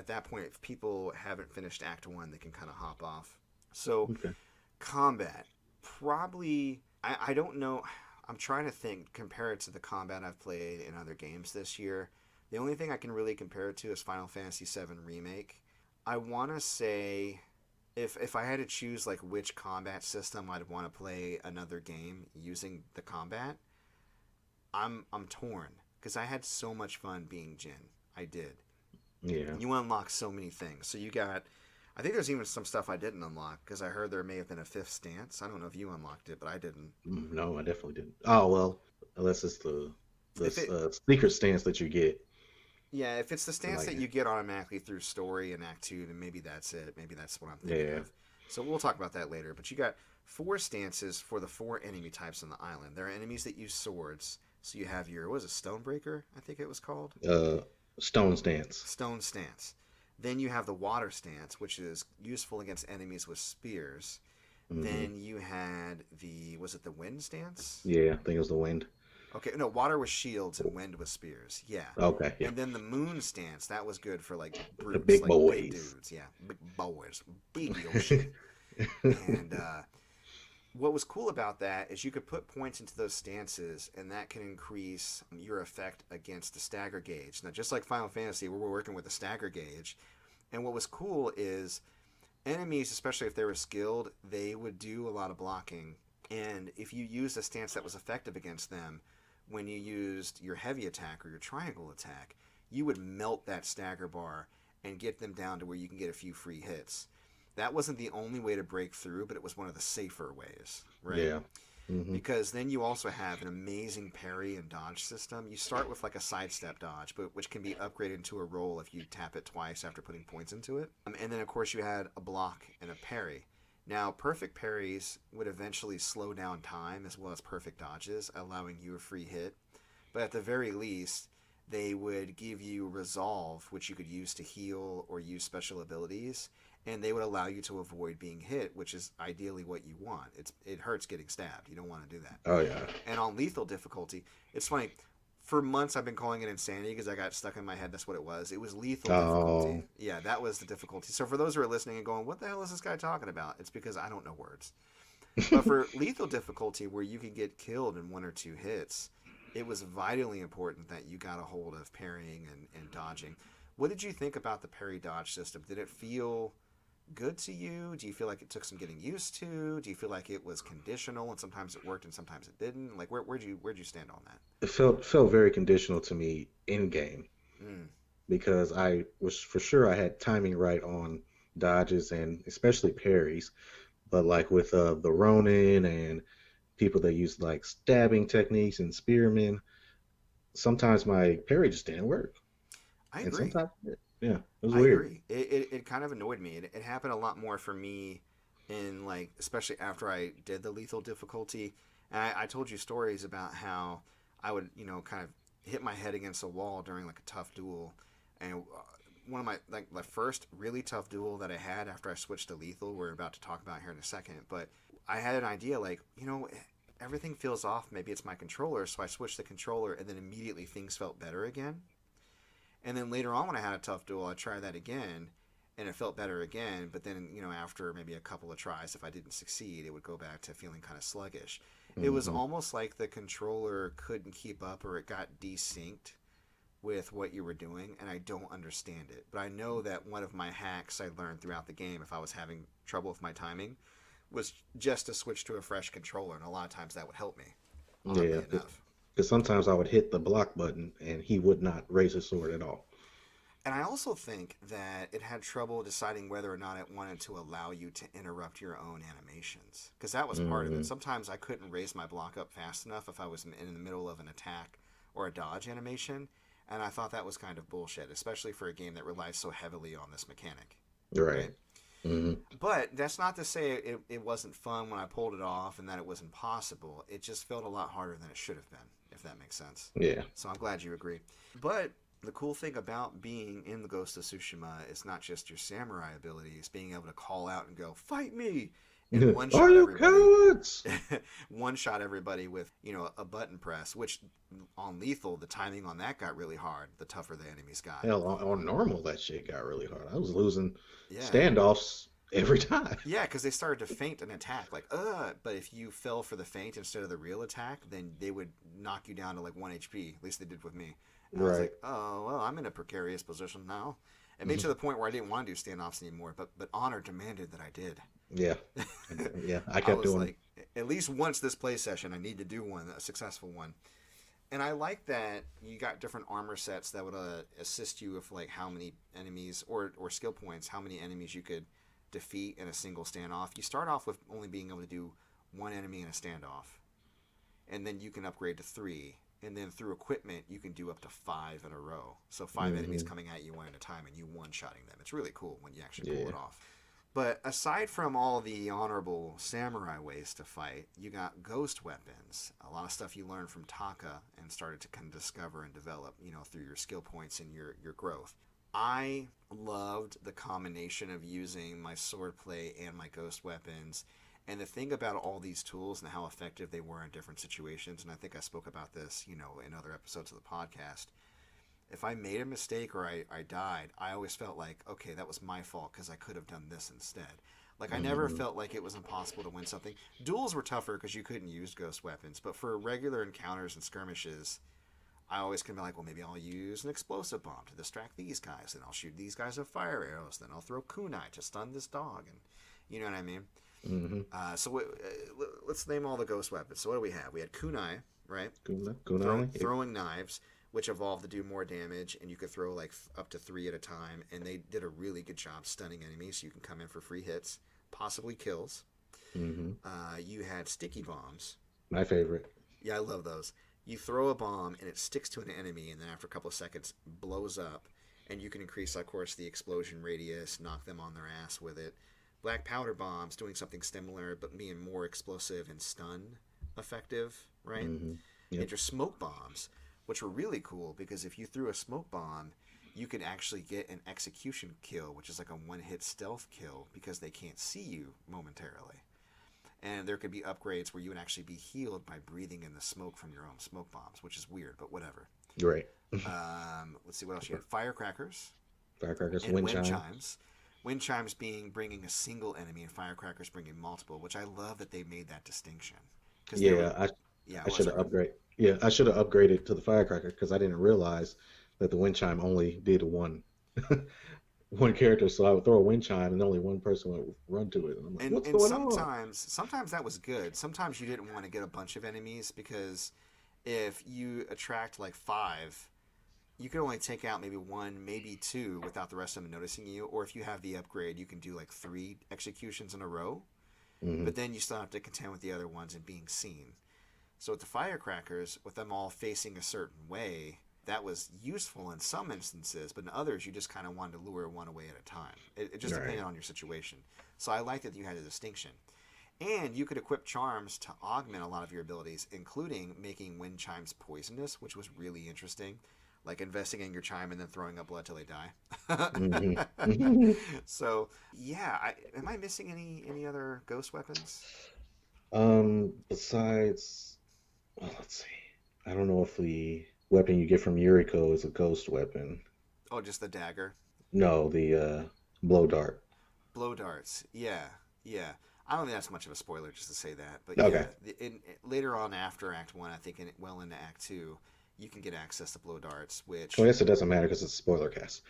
that point, if people haven't finished Act One, they can kind of hop off. So Okay. combat, probably. I don't know. I'm trying to think. Compare it to the combat I've played in other games this year. The only thing I can really compare it to is Final Fantasy VII Remake. I want to say if I had to choose like which combat system I'd want to play another game using the combat, I'm torn because I had so much fun being Jin. I did. Yeah. You unlock so many things. So you got. I think there's even some stuff I didn't unlock because I heard there may have been a fifth stance. I don't know if you unlocked it, but I didn't. No, I definitely didn't. Oh well, unless it's the If it, secret stance that you get. yeah, if it's the And stance like, that you get automatically through story in Act Two, then maybe that's it. Maybe that's what I'm thinking yeah. of. So we'll talk about that later. But you got four stances for the four enemy types on the island. There are enemies that use swords. So you have your, what was it, Stonebreaker, I think it was called? Uh, stone stance. Stone stance. Then you have the water stance, which is useful against enemies with spears. Hmm. Then you had was it the wind stance? Yeah, I think it was the wind. Okay, no, water was shields and wind was spears. Yeah. Okay, yeah. And then the moon stance, that was good for like The brutes, big like big boys. dudes. Yeah, big boys, big old shit. And what was cool about that is you could put points into those stances, and that can increase your effect against the stagger gauge. Now, just like Final Fantasy, we're working with the stagger gauge. And what was cool is enemies, especially if they were skilled, they would do a lot of blocking. And if you used a stance that was effective against them, when you used your heavy attack or your triangle attack, you would melt that stagger bar and get them down to where you can get a few free hits. That wasn't the only way to break through, but it was one of the safer ways, right? Yeah. Hmm. Because then you also have an amazing parry and dodge system. You start with like a sidestep dodge, but which can be upgraded into a roll if you tap it twice after putting points into it. And then of course you had a block and a parry. Now, perfect parries would eventually slow down time as well as perfect dodges, allowing you a free hit. But at the very least, they would give you resolve, which you could use to heal or use special abilities, and they would allow you to avoid being hit, which is ideally what you want. It hurts getting stabbed. You don't want to do that. Oh yeah. And on lethal difficulty, it's funny. For months, I've been calling it insanity because I got stuck in my head. That's what it was. It was lethal difficulty. Oh. Yeah, that was the difficulty. So for those who are listening and going, "What the hell is this guy talking about?" It's because I don't know words. But for lethal difficulty, where you can get killed in one or two hits, it was vitally important that you got a hold of parrying and dodging. What did you think about the parry dodge system? Did it feel good to you? Do you feel like it took some getting used to? Do you feel like it was conditional and sometimes it worked and sometimes it didn't? Like where'd you stand on that? It felt very conditional to me in game Mm. because I was for sure I had timing right on dodges and especially parries. But like with the Ronin and people that use like stabbing techniques and spearmen, sometimes my parry just didn't work, I and agree. sometimes yeah, it was I weird. agree. It kind of annoyed me. It happened a lot more for me in like, especially after I did the lethal difficulty. And I told you stories about how I would, kind of hit my head against a wall during like a tough duel. And one of my first really tough duel that I had after I switched to lethal, we're about to talk about here in a second. But I had an idea like, everything feels off. Maybe it's my controller. So I switched the controller, and then immediately things felt better again. And then later on, when I had a tough duel, I tried that again, and it felt better again. But then, after maybe a couple of tries, if I didn't succeed, it would go back to feeling kind of sluggish. It was almost like the controller couldn't keep up, or it got desynced with what you were doing, and I don't understand it. But I know that one of my hacks I learned throughout the game, if I was having trouble with my timing, was just to switch to a fresh controller, and a lot of times that would help me. Yeah, Enough. because sometimes I would hit the block button and he would not raise his sword at all. And I also think that it had trouble deciding whether or not it wanted to allow you to interrupt your own animations. Because that was part of it. Sometimes I couldn't raise my block up fast enough if I was in the middle of an attack or a dodge animation. And I thought that was kind of bullshit, especially for a game that relies so heavily on this mechanic. Right. Mm-hmm. But that's not to say it wasn't fun when I pulled it off and that it was impossible. It just felt a lot harder than it should have been, if that makes sense. Yeah. So I'm glad you agree. But the cool thing about being in the Ghost of Tsushima is not just your samurai abilities, being able to call out and go, "Fight me!" and one shot everybody. One shot everybody with a button press, which on lethal the timing on that got really hard. The tougher the enemies got. Hell, on normal that shit got really hard. I was losing standoffs every time. Yeah, because they started to feint an attack, but if you fell for the feint instead of the real attack, then they would knock you down to like 1 HP. At least they did with me. And I was like, oh, well, I'm in a precarious position now. It made to the point where I didn't want to do standoffs anymore, but honor demanded that I did. Yeah. Yeah, I kept doing like, at least once this play session, I need to do one, a successful one. And I like that you got different armor sets that would assist you with like how many enemies or skill points, how many enemies you could defeat in a single standoff. You start off with only being able to do one enemy in a standoff, and then you can upgrade to 3. And then through equipment, you can do up to 5 in a row. So 5 enemies coming at you one at a time, and you one-shotting them. It's really cool when you actually pull it off. But aside from all the honorable samurai ways to fight, you got ghost weapons. A lot of stuff you learned from Taka and started to kind of discover and develop, through your skill points and your growth. I loved the combination of using my swordplay and my ghost weapons. And the thing about all these tools and how effective they were in different situations, and I think I spoke about this, in other episodes of the podcast, if I made a mistake or I died, I always felt like, okay, that was my fault because I could have done this instead. Like, I never felt like it was impossible to win something. Duels were tougher because you couldn't use ghost weapons, but for regular encounters and skirmishes, I always can be like, well, maybe I'll use an explosive bomb to distract these guys, then I'll shoot these guys with fire arrows, then I'll throw kunai to stun this dog, and you know what I mean? Mm-hmm. So let's name all the ghost weapons. So what do we have? We had kunai, right? Kunai. Throwing knives, which evolved to do more damage, and you could throw like up to 3 at a time. And they did a really good job stunning enemies. So you can come in for free hits, possibly kills. Mm-hmm. You had sticky bombs. My favorite. Yeah, I love those. You throw a bomb and it sticks to an enemy, and then after a couple of seconds blows up, and you can increase, of course, the explosion radius, knock them on their ass with it. Black powder bombs, doing something similar, but being more explosive and stun effective, right? Mm-hmm. Yep. And your smoke bombs, which were really cool because if you threw a smoke bomb, you could actually get an execution kill, which is like a one-hit stealth kill because they can't see you momentarily. And there could be upgrades where you would actually be healed by breathing in the smoke from your own smoke bombs, which is weird, but whatever. Right. Let's see what else you had. Firecrackers. And wind chimes. Wind chimes being bringing a single enemy and firecrackers bringing multiple, which I love that they made that distinction. I should have upgraded. Yeah, I should have upgraded to the firecracker because I didn't realize that the wind chime only did one character. So I would throw a wind chime and only one person would run to it. And I'm like, what's going on? Sometimes that was good. Sometimes you didn't want to get a bunch of enemies because if you attract like 5, you can only take out maybe 1, maybe 2 without the rest of them noticing you. Or if you have the upgrade, you can do like 3 executions in a row. Mm-hmm. But then you still have to contend with the other ones and being seen. So with the firecrackers, with them all facing a certain way, that was useful in some instances. But in others, you just kind of wanted to lure one away at a time. It just depended on your situation. So I liked that you had a distinction. And you could equip charms to augment a lot of your abilities, including making wind chimes poisonous, which was really interesting. Like investing in your chime and then throwing up blood till they die. Mm-hmm. So, yeah. Am I missing any other ghost weapons? Besides, well, let's see. I don't know if the weapon you get from Yuriko is a ghost weapon. Oh, just the dagger. No, the blow dart. Blow darts. Yeah, yeah. I don't think that's much of a spoiler just to say that, but yeah, Okay. later on after Act One, I think well into Act Two, you can get access to blow darts, Well, I which guess it doesn't matter because it's a spoiler cast.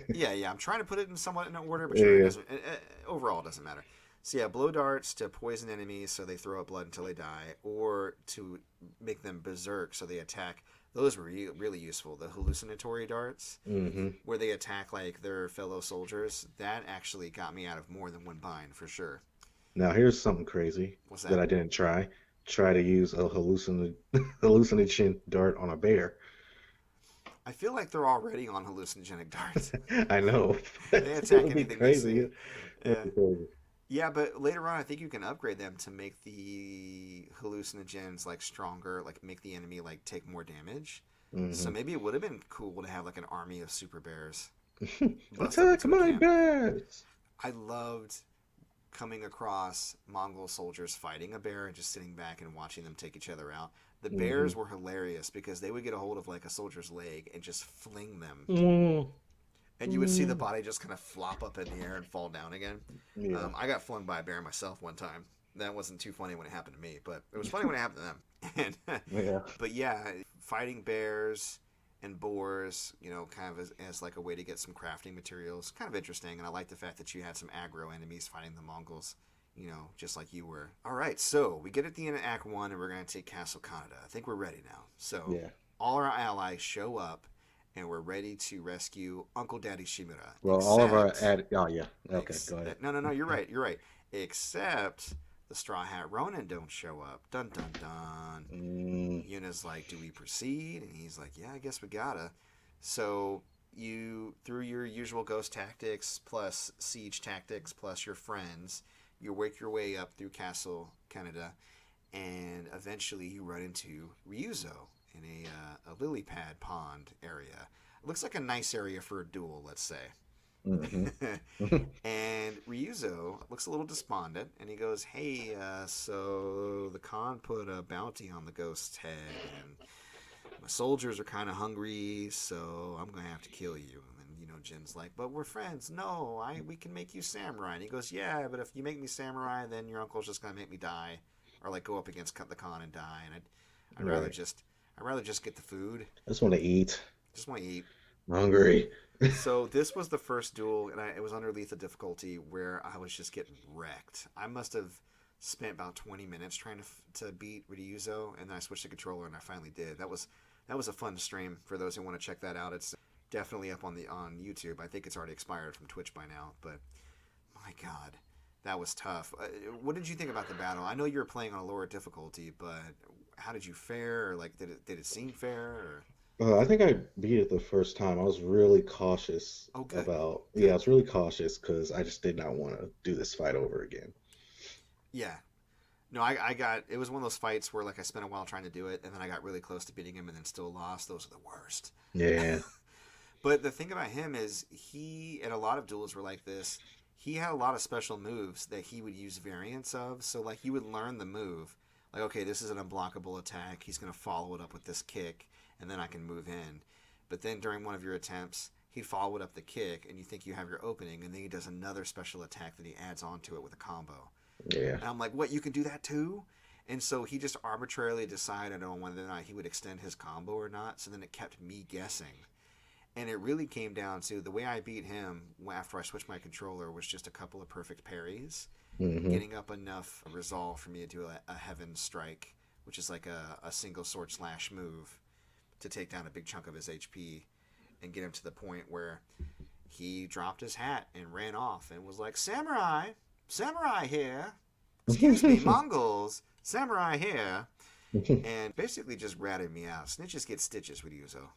yeah, yeah. I'm trying to put it in somewhat in order, but sure, it Yeah. doesn't. Overall, it doesn't matter. So yeah, blow darts to poison enemies so they throw up blood until they die, or to make them berserk so they attack. Those were really useful. The hallucinatory darts, Hmm. where they attack like their fellow soldiers, that actually got me out of more than one bind for sure. Now, here's something crazy What's that that? I didn't try. Try to use a hallucinogen dart on a bear. I feel like they're already on hallucinogenic darts. I know. They It attack would be anything they see. crazy. That'd Yeah. be crazy. Yeah, but later on, I think you can upgrade them to make the hallucinogens like stronger, like make the enemy like take more damage. So Hmm. maybe it would have been cool to have like an army of super bears bust up Attack into a my camp. bears! I loved coming across Mongol soldiers fighting a bear and just sitting back and watching them take each other out. The Hmm. bears were hilarious because they would get a hold of like a soldier's leg and just fling them, Mm, and you would see the mm. body just kind of flop up in the air and fall down again. Yeah. I got flung by a bear myself one time. That wasn't too funny when it happened to me, but it was funny when it happened to them. And, Yeah. but yeah, fighting bears and boars, kind of as like a way to get some crafting materials, kind of interesting. And I like the fact that you had some aggro enemies fighting the Mongols, just like you were. All right, so we get at the end of Act One, and we're going to take Castle Kaneda. I think we're ready now. So Yeah. all our allies show up, and we're ready to rescue Uncle Daddy Shimura. Well, all of our Except, ad. Oh, yeah. Okay, go ahead. no, no, no, you're right, you're right. Except the Straw Hat Ronin don't show up. Dun dun dun. Mm, Yuna's like, "Do we proceed?" And he's like, "Yeah, I guess we gotta." So you, through your usual ghost tactics plus siege tactics plus your friends, you work your way up through Castle Canada, and eventually you run into Ryuzo in a lily pad pond area. It looks like a nice area for a duel, let's say. hmm. And Ryuzo looks a little despondent, and he goes, "Hey, so the Khan put a bounty on the ghost's head, and my soldiers are kind of hungry, so I'm gonna have to kill you." And then Jin's like, "But we're friends. No, we can make you samurai." And he goes, "Yeah, but if you make me samurai, then your uncle's just gonna make me die, or like go up against the Khan and die. And I'd rather Right. just I'd rather just get the food. I just want to eat. Just want to eat." I'm hungry. So this was the first duel, and it was under lethal difficulty where I was just getting wrecked. I must have spent about 20 minutes trying to beat Ryuzo, and then I switched the controller, and I finally did. That was a fun stream for those who want to check that out. It's definitely up on YouTube. I think it's already expired from Twitch by now, but my God, that was tough. What did you think about the battle? I know you were playing on a lower difficulty, but how did you fare? Or like, did it seem fair? Or... I think I beat it the first time. I was really cautious Oh, good, about. Yeah, I good. was really cautious because I just did not want to do this fight over again. Yeah, no, I got it was one of those fights where like I spent a while trying to do it, and then I got really close to beating him, and then still lost. Those are the worst. Yeah. But the thing about him is he and a lot of duels were like this. He had a lot of special moves that he would use variants of. So like you would learn the move, like okay, this is an unblockable attack. He's gonna follow it up with this kick, and then I can move in. But then during one of your attempts, he'd follow it up the kick, and you think you have your opening, and then he does another special attack that he adds onto it with a combo. Yeah. And I'm like, what? You can do that too? And so he just arbitrarily decided on whether or not he would extend his combo or not. So then it kept me guessing. And it really came down to the way I beat him after I switched my controller was just a couple of perfect parries, Hmm. getting up enough resolve for me to do a heaven strike, which is like a single sword slash move to take down a big chunk of his HP and get him to the point where he dropped his hat and ran off and was like, "Samurai, samurai here. Excuse me, Mongols, samurai here." And basically just ratted me out. Snitches get stitches with Yuzo.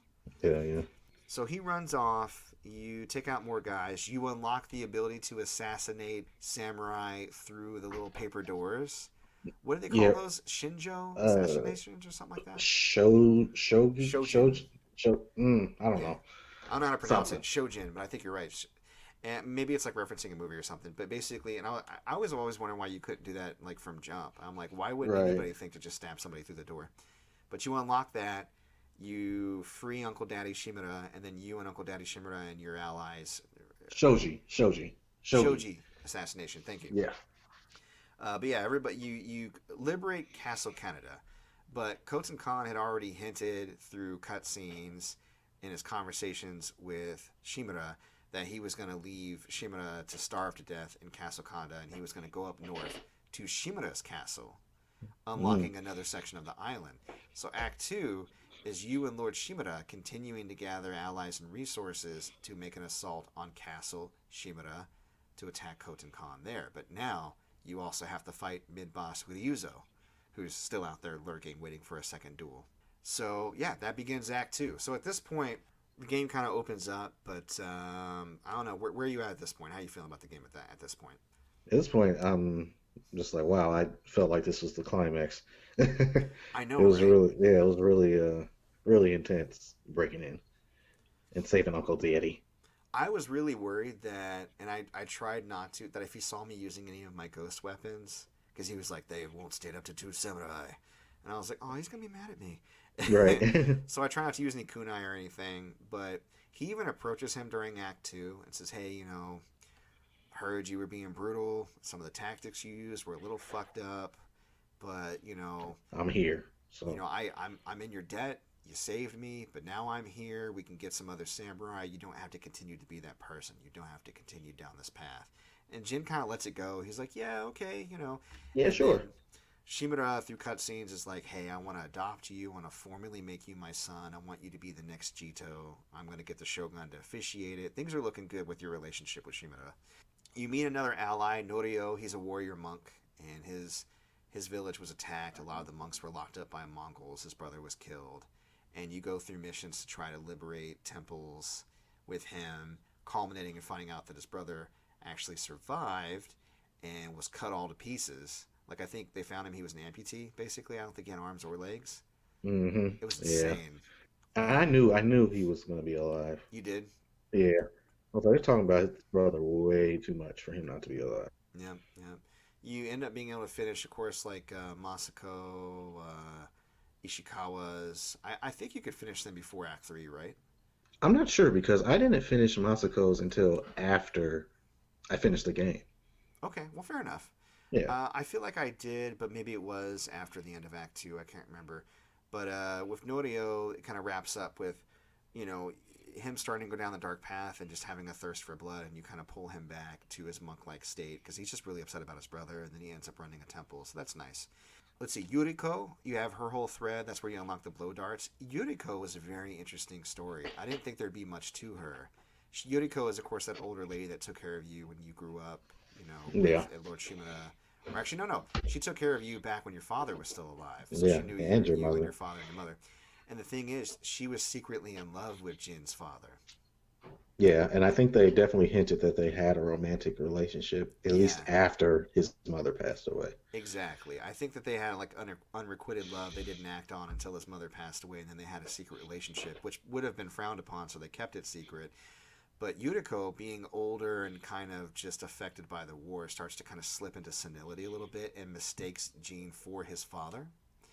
Yeah, yeah. So he runs off. You take out more guys. You unlock the ability to assassinate samurai through the little paper doors. What do they call Yeah. those? Shinjo Uh, assassinations or something like that? Shogi, Shojin. I don't Yeah. know. I don't know how to pronounce it. Something. Shojin, but I think you're right. And maybe it's like referencing a movie or something, but basically, and I was always wondering why you couldn't do that like from jump. I'm like, why wouldn't Right. anybody think to just stab somebody through the door? But you unlock that, you free Uncle Daddy Shimura, and then you and Uncle Daddy Shimura and your allies, Shoji. Shoji assassination. Thank you. Yeah. But yeah, everybody, you liberate Castle Canada, but Koten Khan had already hinted through cutscenes in his conversations with Shimura that he was going to leave Shimura to starve to death in Castle Kanda, and he was going to go up north to Shimura's castle, Mm. unlocking another section of the island. So Act 2 is you and Lord Shimura continuing to gather allies and resources to make an assault on Castle Shimura to attack Koten Khan there. But now you also have to fight mid-boss Ryuzo, who's still out there lurking, waiting for a second duel. So yeah, that begins Act 2. So at this point, the game kind of opens up, but I don't know. Where are you at this point? How are you feeling about the game at this point? At this point, I'm just like, wow, I felt like this was the climax. I It know, was right? really, yeah, it was really, really intense breaking in and saving Uncle Daddy. I was really worried that, and I tried not to, that if he saw me using any of my ghost weapons, because he was like, they won't stand up to two samurai. And I was like, oh, he's going to be mad at me. Right. So I try not to use any kunai or anything, but he even approaches him during Act 2 and says, hey, heard you were being brutal. Some of the tactics you used were a little fucked up, but, I'm here. So, I'm in your debt. You saved me, but now I'm here. We can get some other samurai. You don't have to continue to be that person. You don't have to continue down this path. And Jin kind of lets it go. He's like, yeah, okay. yeah, And then sure. Shimura, through cutscenes, is like, hey, I want to adopt you. I want to formally make you my son. I want you to be the next Jito. I'm going to get the Shogun to officiate it. Things are looking good with your relationship with Shimura. You meet another ally, Norio. He's a warrior monk, and his village was attacked. A lot of the monks were locked up by Mongols. His brother was killed. And you go through missions to try to liberate temples with him, culminating in finding out that his brother actually survived and was cut all to pieces. Like, I think they found him, he was an amputee, basically. I don't think he had arms or legs. Hmm. It was Yeah. insane. I knew he was gonna be alive. You did? Yeah. I was like, they're talking about his brother way too much for him not to be alive. Yeah, yeah. You end up being able to finish, of course, like Masako, Ishikawa's. I think you could finish them before Act 3, right? I'm not sure because I didn't finish Masako's until after I finished the game. Okay, well, fair enough. Yeah. I feel like I did, but maybe it was after the end of Act 2. I can't remember. But with Norio, it kind of wraps up with, you know, him starting to go down the dark path and just having a thirst for blood, and you kind of pull him back to his monk-like state because he's just really upset about his brother, and then he ends up running a temple, so that's nice. Let's see, Yuriko, you have her whole thread. That's where you unlock the blow darts. Yuriko was a very interesting story. I didn't think there'd be much to her. Yuriko is, of course, that older lady that took care of you when you grew up, Yeah. with Lord Shimura. Or actually, no. She took care of you back when your father was still alive. So she Yeah. knew And your you and your mother. father and your mother. And the thing is, she was secretly in love with Jin's father. Yeah, and I think they definitely hinted that they had a romantic relationship, at least Yeah, after his mother passed away. exactly. I think that they had like unrequited love they didn't act on until his mother passed away, and then they had a secret relationship, which would have been frowned upon, so they kept it secret. But Yuriko, being older and kind of just affected by the war, starts to kind of slip into senility a little bit and mistakes Jin for his father.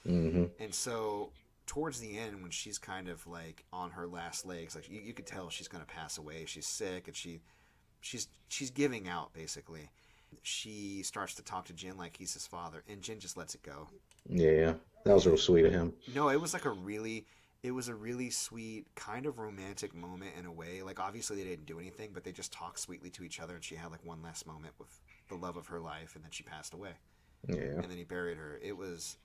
Hmm. And so towards the end, when she's kind of like on her last legs, like you could tell she's going to pass away. She's sick and she's giving out basically. She starts to talk to Jin like he's his father, and Jin just lets it go. Yeah, that was real And sweet of him. no, it was a really sweet kind of romantic moment in a way. Like obviously they didn't do anything, but they just talked sweetly to each other, and she had like one last moment with the love of her life, and then she passed away, Yeah. and then he buried her. It was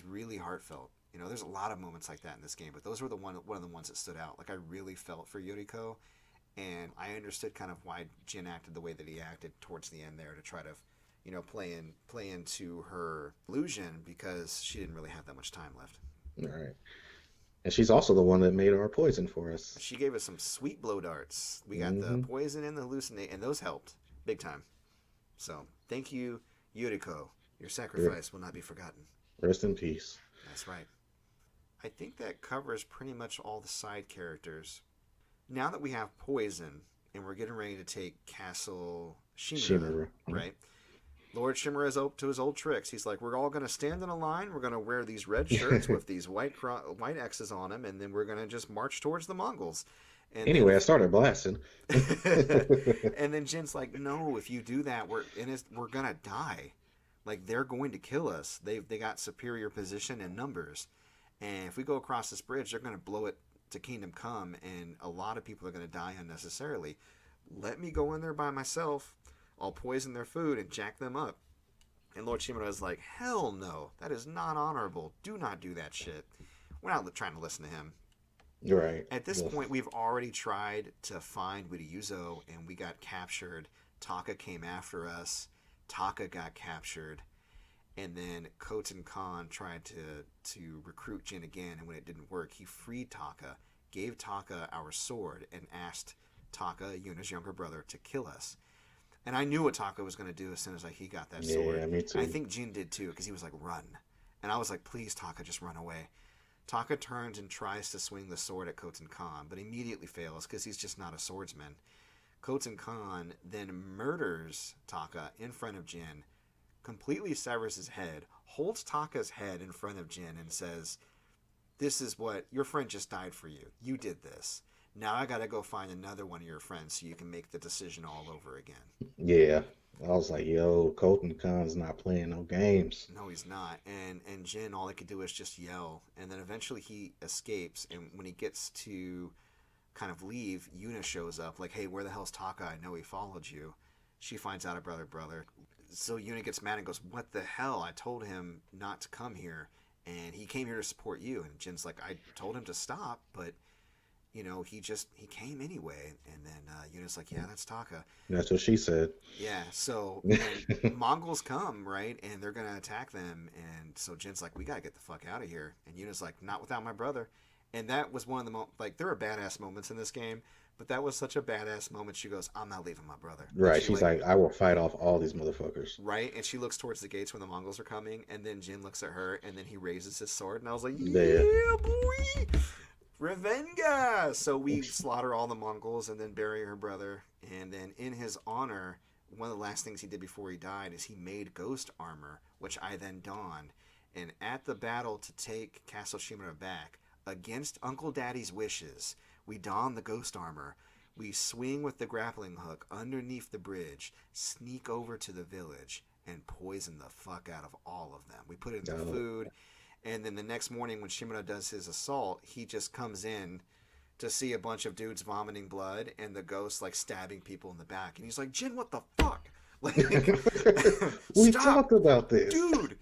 really heartfelt. There's a lot of moments like that in this game, but those were one of the ones that stood out. Like I really felt for Yuriko, and I understood kind of why Jin acted the way that he acted towards the end there to try to, play into her illusion because she didn't really have that much time left. All right. And she's also the one that made our poison for us. She gave us some sweet blow darts. We got the Hmm. poison and the hallucinate, and those helped big time. So thank you, Yuriko. Your sacrifice will not be forgotten. Rest in peace. That's right. I think that covers pretty much all the side characters. Now that we have poison, and we're getting ready to take Castle Shimura, Shimura. right? Lord Shimura is up to his old tricks. He's like, we're all going to stand in a line. We're going to wear these red shirts with these white X's on them, and then we're going to just march towards the Mongols. And then Anyway, I started blasting. and then Jin's like, no, if you do that, we're going to die. Like, they're going to kill us. They got superior position and numbers. And if we go across this bridge, they're going to blow it to Kingdom Come, and a lot of people are going to die unnecessarily. Let me go in there by myself. I'll poison their food and jack them up. And Lord Shimura is like, hell no. That is not honorable. Do not do that shit. We're not trying to listen to him. Right. At this point, we've already tried to find Witayuzo, and we got captured. Taka came after us. Taka got captured. And then Khotan Khan tried to recruit Jin again, and when it didn't work, he freed Taka, gave Taka our sword, and asked Taka, Yuna's younger brother, to kill us. And I knew what Taka was going to do as soon as he got that sword. Yeah, me too. I think Jin did too, because he was like, run. And I was like, please, Taka, just run away. Taka turns and tries to swing the sword at Khotan Khan, but immediately fails because he's just not a swordsman. Khotan Khan then murders Taka in front of Jin, completely severs his head, holds Taka's head in front of Jin, and says, this is what, your friend just died for you. You did this. Now I gotta go find another one of your friends so you can make the decision all over again. Yeah. I was like, yo, Colton Khan's not playing no games. No, he's not. And Jin, all he could do is just yell. And then eventually he escapes. And when he gets to kind of leave, Yuna shows up like, hey, where the hell's Taka? I know he followed you. She finds out about her brother. So Yuna gets mad and goes, what the hell? I told him not to come here. And he came here to support you. And Jin's like, I told him to stop, but... you know, he came anyway. And then Yuna's like, yeah, that's Taka. That's what she said. Yeah, so Mongols come, right? And they're going to attack them. And so Jin's like, we got to get the fuck out of here. And Yuna's like, not without my brother. And that was one of the like, there are badass moments in this game, but that was such a badass moment. She goes, I'm not leaving my brother. Right, she's like, I will fight off all these motherfuckers. Right, and she looks towards the gates when the Mongols are coming. And then Jin looks at her, and then he raises his sword. And I was like, yeah, boy! Revenga! So we slaughter all the Mongols and then bury her brother. And then in his honor, one of the last things he did before he died is he made ghost armor, which I then donned. And at the battle to take Castle Shimura back, against Uncle Daddy's wishes, we don the ghost armor. We swing with the grappling hook underneath the bridge, sneak over to the village, and poison the fuck out of all of them. We put it in the food. And then the next morning when Shimura does his assault, he just comes in to see a bunch of dudes vomiting blood and the ghost like stabbing people in the back. And he's like, Jin, what the fuck? Like, we talked about this. Dude.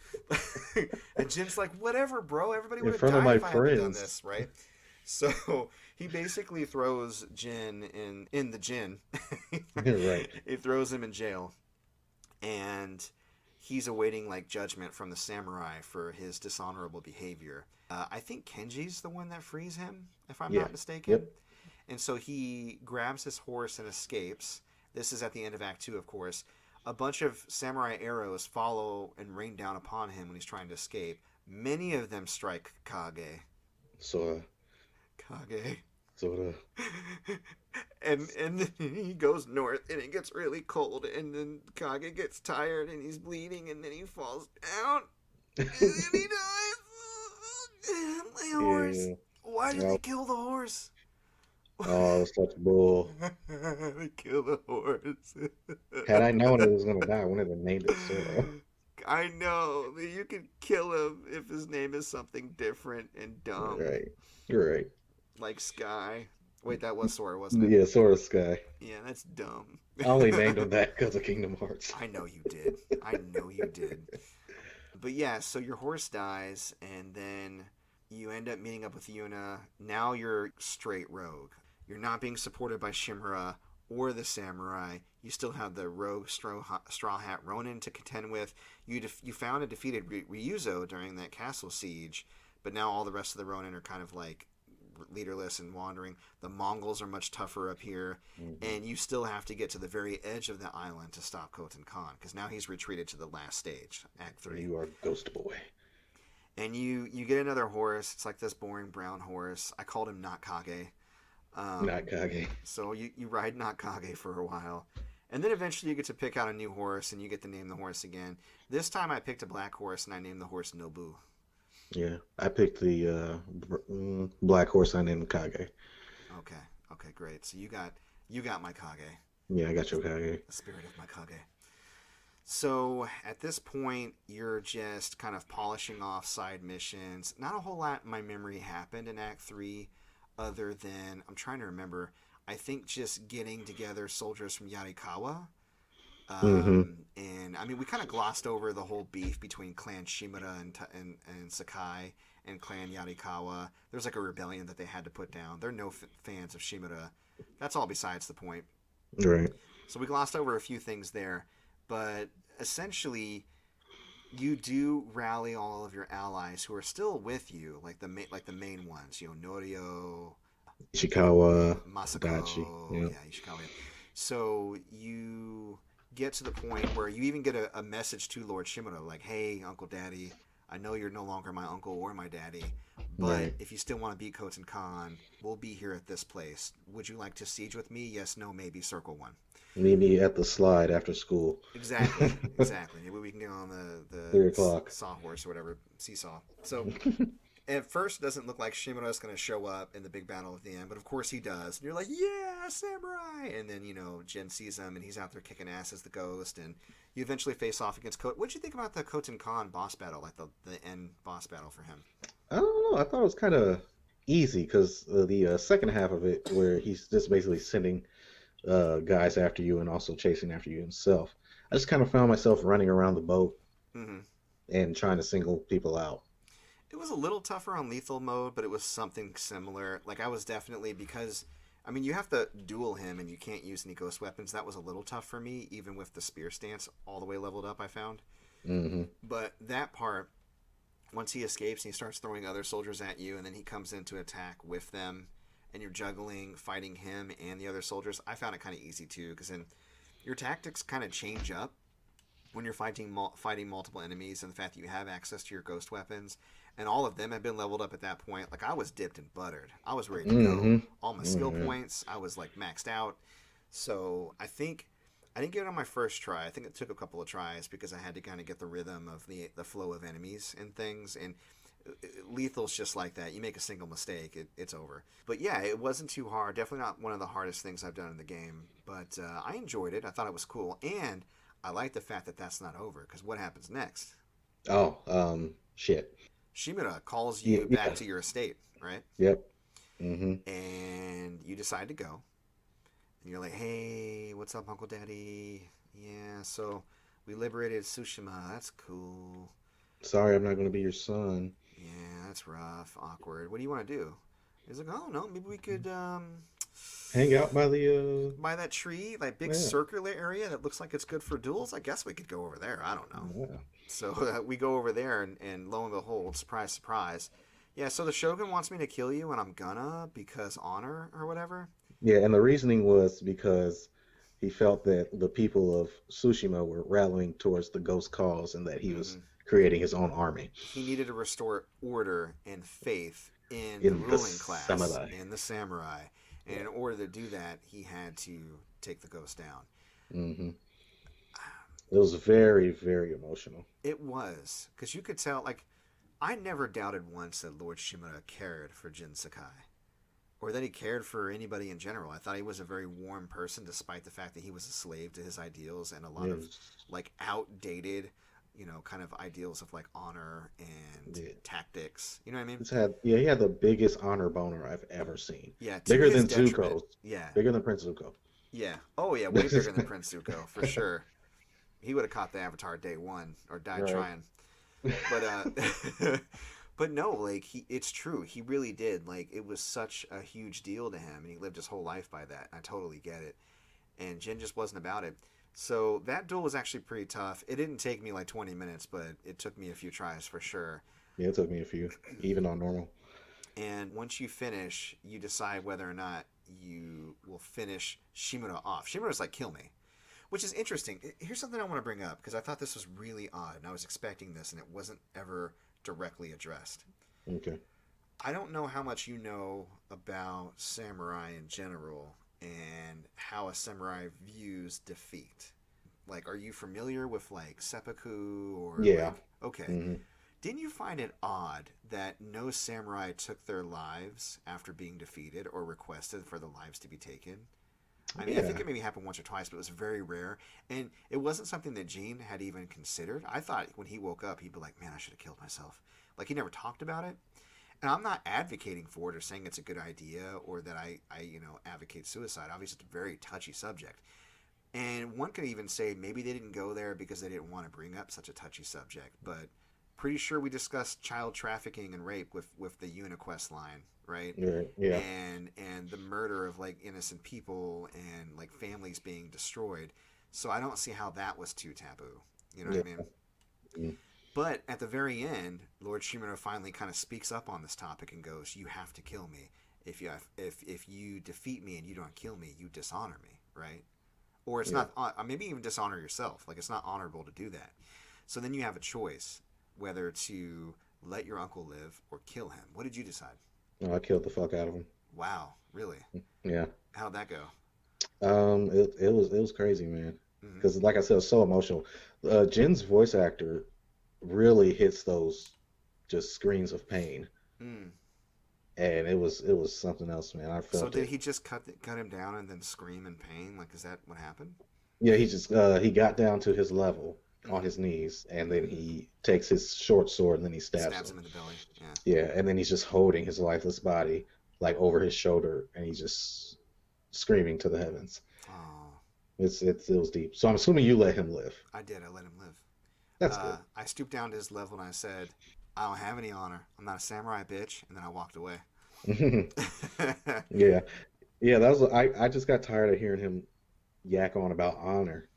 And Jin's like, whatever, bro. Everybody would have died if I hadn't done this, right? So he basically throws Jin in the Jin. Right. He throws him in jail. And... he's awaiting like judgment from the samurai for his dishonorable behavior. I think Kenji's the one that frees him, if I'm not mistaken. Yep. And so he grabs his horse and escapes. This is at the end of Act 2, of course. A bunch of samurai arrows follow and rain down upon him when he's trying to escape. Many of them strike Kage. Kage. Sorta. And then he goes north and it gets really cold and then Kage gets tired and he's bleeding and then he falls down and then he dies. My horse. Yeah. Why did they kill the horse? Oh, such bull. They killed the horse. Had I known it was gonna die, I wouldn't have named it so. I know. You could kill him if his name is something different and dumb. Right. You're right. Like Sky. Wait, that was Sora, wasn't it? Yeah, Sora Sky. Yeah, that's dumb. I only named him that because of Kingdom Hearts. I know you did. But yeah, so your horse dies, and then you end up meeting up with Yuna. Now you're straight rogue. You're not being supported by Shimura or the samurai. You still have the rogue Straw Hat Ronin to contend with. You found and defeated Ryuzo during that castle siege, but now all the rest of the Ronin are kind of like leaderless and wandering. The Mongols are much tougher up here, and you still have to get to the very edge of the island to stop Khotan Khan, because now he's retreated to the last stage, Act 3. You are Ghost Boy. And you get another horse. It's like this boring brown horse. I called him not Kage. Not Kage. So you ride Nakage for a while. And then eventually you get to pick out a new horse and you get to name the horse again. This time I picked a black horse and I named the horse Nobu. Yeah, I picked the black horse I named Kage. Okay. Okay, great. So you got my Kage. Yeah, I got your Kage. The spirit of my Kage. So at this point, you're just kind of polishing off side missions. Not a whole lot in my memory happened in Act 3, other than, I'm trying to remember, I think just getting together soldiers from Yarikawa. Mm-hmm. And I mean, we kind of glossed over the whole beef between Clan Shimura and Sakai and Clan Yarikawa. There's like a rebellion that they had to put down. They're no fans of Shimura. That's all besides the point. Right. So we glossed over a few things there, but essentially, you do rally all of your allies who are still with you, like the main ones. You know, Norio, Ishikawa, Dachi. Masako, Yeah. yeah, Ishikawa. So you get to the point where you even get a message to Lord Shimura, like, "Hey, Uncle Daddy, I know you're no longer my uncle or my daddy, but Right. if you still want to beat Koten Khan, we'll be here at this place. Would you like to siege with me? Yes, no, maybe. Circle one." Meet me at the slide after school. Exactly, exactly. Maybe we can get on the 3 o'clock. sawhorse or whatever, seesaw. So at first, it doesn't look like Shimura's going to show up in the big battle at the end, but of course he does. And you're like, yeah, samurai! And then, Jin sees him, and he's out there kicking ass as the ghost, and you eventually face off against What'd you think about the Koten Khan boss battle, like the end boss battle for him? I don't know. I thought it was kind of easy because the second half of it, where he's just basically sending guys after you and also chasing after you himself. I just kind of found myself running around the boat Mm-hmm. and trying to single people out. It was a little tougher on lethal mode, but it was something similar. Like, I was definitely, because, I mean, you have to duel him and you can't use any ghost weapons. That was a little tough for me, even with the spear stance all the way leveled up, I found. Hmm. But that part, once he escapes and he starts throwing other soldiers at you, and then he comes in to attack with them, and you're juggling, fighting him and the other soldiers, I found it kind of easy too, because then your tactics kind of change up when you're fighting multiple enemies, and the fact that you have access to your ghost weapons, and all of them have been leveled up at that point. Like, I was dipped and buttered. I was ready to go. Hmm. All my skill points, I was like maxed out. So I think I didn't get it on my first try. I think it took a couple of tries because I had to kind of get the rhythm of the flow of enemies and things. And lethal's just like that. You make a single mistake, it's over. But yeah, it wasn't too hard. Definitely not one of the hardest things I've done in the game. But I enjoyed it. I thought it was cool. And I like the fact that that's not over, because what happens next? Oh, shit. Shimura calls Yeah, you back yeah. to your estate, right? Yep. Hmm. And you decide to go. And you're like, hey, what's up, Uncle Daddy? Yeah, so we liberated Tsushima. That's cool. Sorry, I'm not going to be your son. Yeah, that's rough, awkward. What do you want to do? He's like, oh, no, maybe we could Hang out by the by that tree, that big yeah. circular area that looks like it's good for duels. I guess we could go over there. I don't know. Yeah. So we go over there, and lo and behold, surprise, surprise. Yeah, so the Shogun wants me to kill you, and I'm gonna, because honor or whatever. Yeah, and the reasoning was because he felt that the people of Tsushima were rallying towards the ghost cause and that he was Hmm. creating his own army He needed to restore order and faith in the in the ruling class, samurai. in the samurai. And in order to do that, he had to take the ghost down. Hmm. It was very, very emotional. It was, because you could tell, like, I never doubted once that Lord Shimura cared for Jin Sakai, or that he cared for anybody in general. I thought he was a very warm person, despite the fact that he was a slave to his ideals and a lot Yeah, of, like, outdated, kind of ideals of, like, honor and yeah. tactics. You know what I mean? He had the biggest honor boner I've ever seen. Yeah, to Bigger his than detriment. Zuko's. Yeah, Bigger than Prince Zuko. yeah. Oh, yeah, way bigger than Prince Zuko, for sure. He would have caught the Avatar day one, or died Right. trying. But but no, like, it's true. He really did. Like, it was such a huge deal to him, and he lived his whole life by that. I totally get it. And Jin just wasn't about it. So that duel was actually pretty tough. It didn't take me like 20 minutes, but it took me a few tries for sure. Yeah, it took me a few, even on normal. And once you finish, you decide whether or not you will finish Shimura off. Shimura's like, kill me. Which is interesting. Here's something I want to bring up, because I thought this was really odd, and I was expecting this, and it wasn't ever directly addressed. Okay. I don't know how much you know about samurai in general and how a samurai views defeat. Like, are you familiar with like seppuku or Yeah. like? Okay, Hmm. didn't you find it odd that no samurai took their lives after being defeated or requested for the lives to be taken? I mean, I think Yeah. it maybe happened once or twice, but it was very rare, and it wasn't something that Gene had even considered. I thought when he woke up, he'd be like, "Man, I should have killed myself." Like he never talked about it, and I'm not advocating for it or saying it's a good idea or that I advocate suicide. Obviously, it's a very touchy subject. And one could even say maybe they didn't go there because they didn't want to bring up such a touchy subject. But pretty sure we discussed child trafficking and rape with the UniQuest line, right? Yeah. Yeah. And the murder of like innocent people and like families being destroyed. So I don't see how that was too taboo. You know what Yeah. I mean? Mm. But at the very end, Lord Shimura finally kind of speaks up on this topic and goes, "You have to kill me. If you defeat me and you don't kill me, you dishonor me, right? Or it's Yeah. not maybe even dishonor yourself. Like it's not honorable to do that. So then you have a choice whether to let your uncle live or kill him. What did you decide? No, I killed the fuck out of him. Wow, really? Yeah. How'd that go? It was crazy, man. Mm-hmm. Because like I said, it was so emotional. Jin's voice actor really hits those just screams of pain, Mm. and it was something else, man. I So felt did it. he just cut him down and then scream in pain? Like, is that what happened? Yeah, he got down to his level on Mm-hmm. his knees, and then Mm-hmm. he takes his short sword and then he stabs Stabs him. him in the belly. Yeah. Yeah, and then he's just holding his lifeless body like over his shoulder, and he's just screaming to the heavens. Oh, It was deep. So I'm assuming you let him live. I did. I let him live. That's good. I stooped down to his level and I said, "I don't have any honor. I'm not a samurai, bitch." And then I walked away. Yeah, yeah. That was I just got tired of hearing him yak on about honor.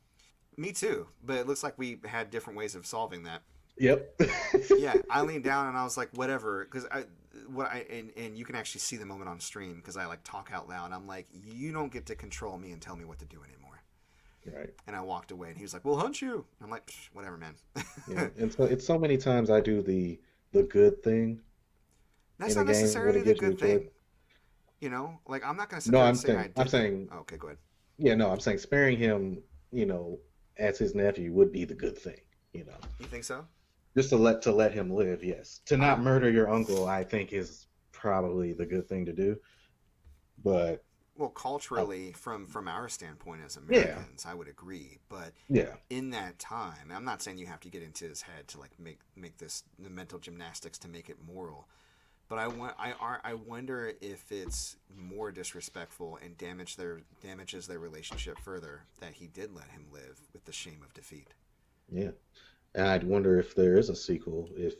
Me too. But it looks like we had different ways of solving that. Yep. Yeah, I leaned down and I was like, whatever, because and you can actually see the moment on stream because I like talk out loud. I'm like, you don't get to control me and tell me what to do anymore. Right. And I walked away, and he was like, "We'll hunt you." I'm like, whatever, man. Yeah. And so it's so many times I do the good thing That's in a not game when necessarily it the gives me good joy. thing, you know. Like I'm not gonna sit No, there and I'm say I saying I'm did the. saying Oh, okay, go ahead. yeah, no, I'm saying sparing him, as his nephew would be the good thing, you know. You think so? Just to let him live, yes. To I not murder your uncle, I think is probably the good thing to do. But Well, uh, culturally, from our standpoint as yeah, Americans, I would agree. But yeah, in that time, I'm not saying you have to get into his head to like make this the mental gymnastics to make it moral. But I wonder if it's more disrespectful and damages their relationship further that he did let him live with the shame of defeat. yeah. And I'd wonder if there is a sequel, if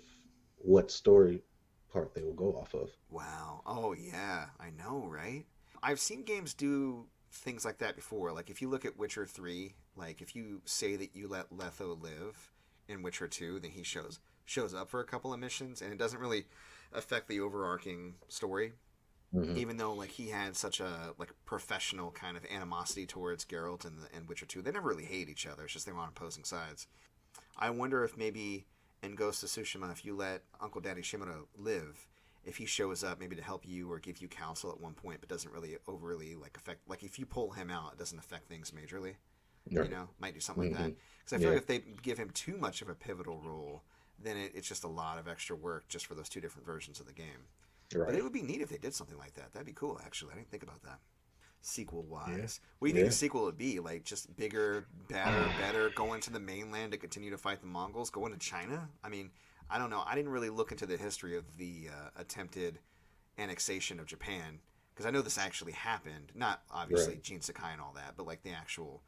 what story part they will go off of. Wow. Oh yeah, I know, right? I've seen games do things like that before. Like if you look at Witcher 3, like if you say that you let Letho live in Witcher 2, then he shows up for a couple of missions and it doesn't really affect the overarching story. Hmm. Even though like he had such a like professional kind of animosity towards Geralt and Witcher 2. They never really hate each other. It's just they were on opposing sides. I wonder if maybe in Ghost of Tsushima, if you let Uncle Daddy Shimura live, if he shows up maybe to help you or give you counsel at one point, but doesn't really overly like affect. Like if you pull him out, it doesn't affect things majorly. You Right. know, might do something like Hmm. that. Because I feel Yeah. like if they give him too much of a pivotal role, then it's just a lot of extra work just for those two different versions of the game. But it Right. would be neat if they did something like that. That'd be cool, actually. I didn't think about that. Sequel Yeah. wise, what do you think the Yeah. sequel would be? Like just bigger, badder, better, going to the mainland to continue to fight the Mongols, going to China? I mean, I don't know. I didn't really look into the history of the attempted annexation of Japan because I know this actually happened. Not obviously Right. Gene Sakai and all that, but like the actual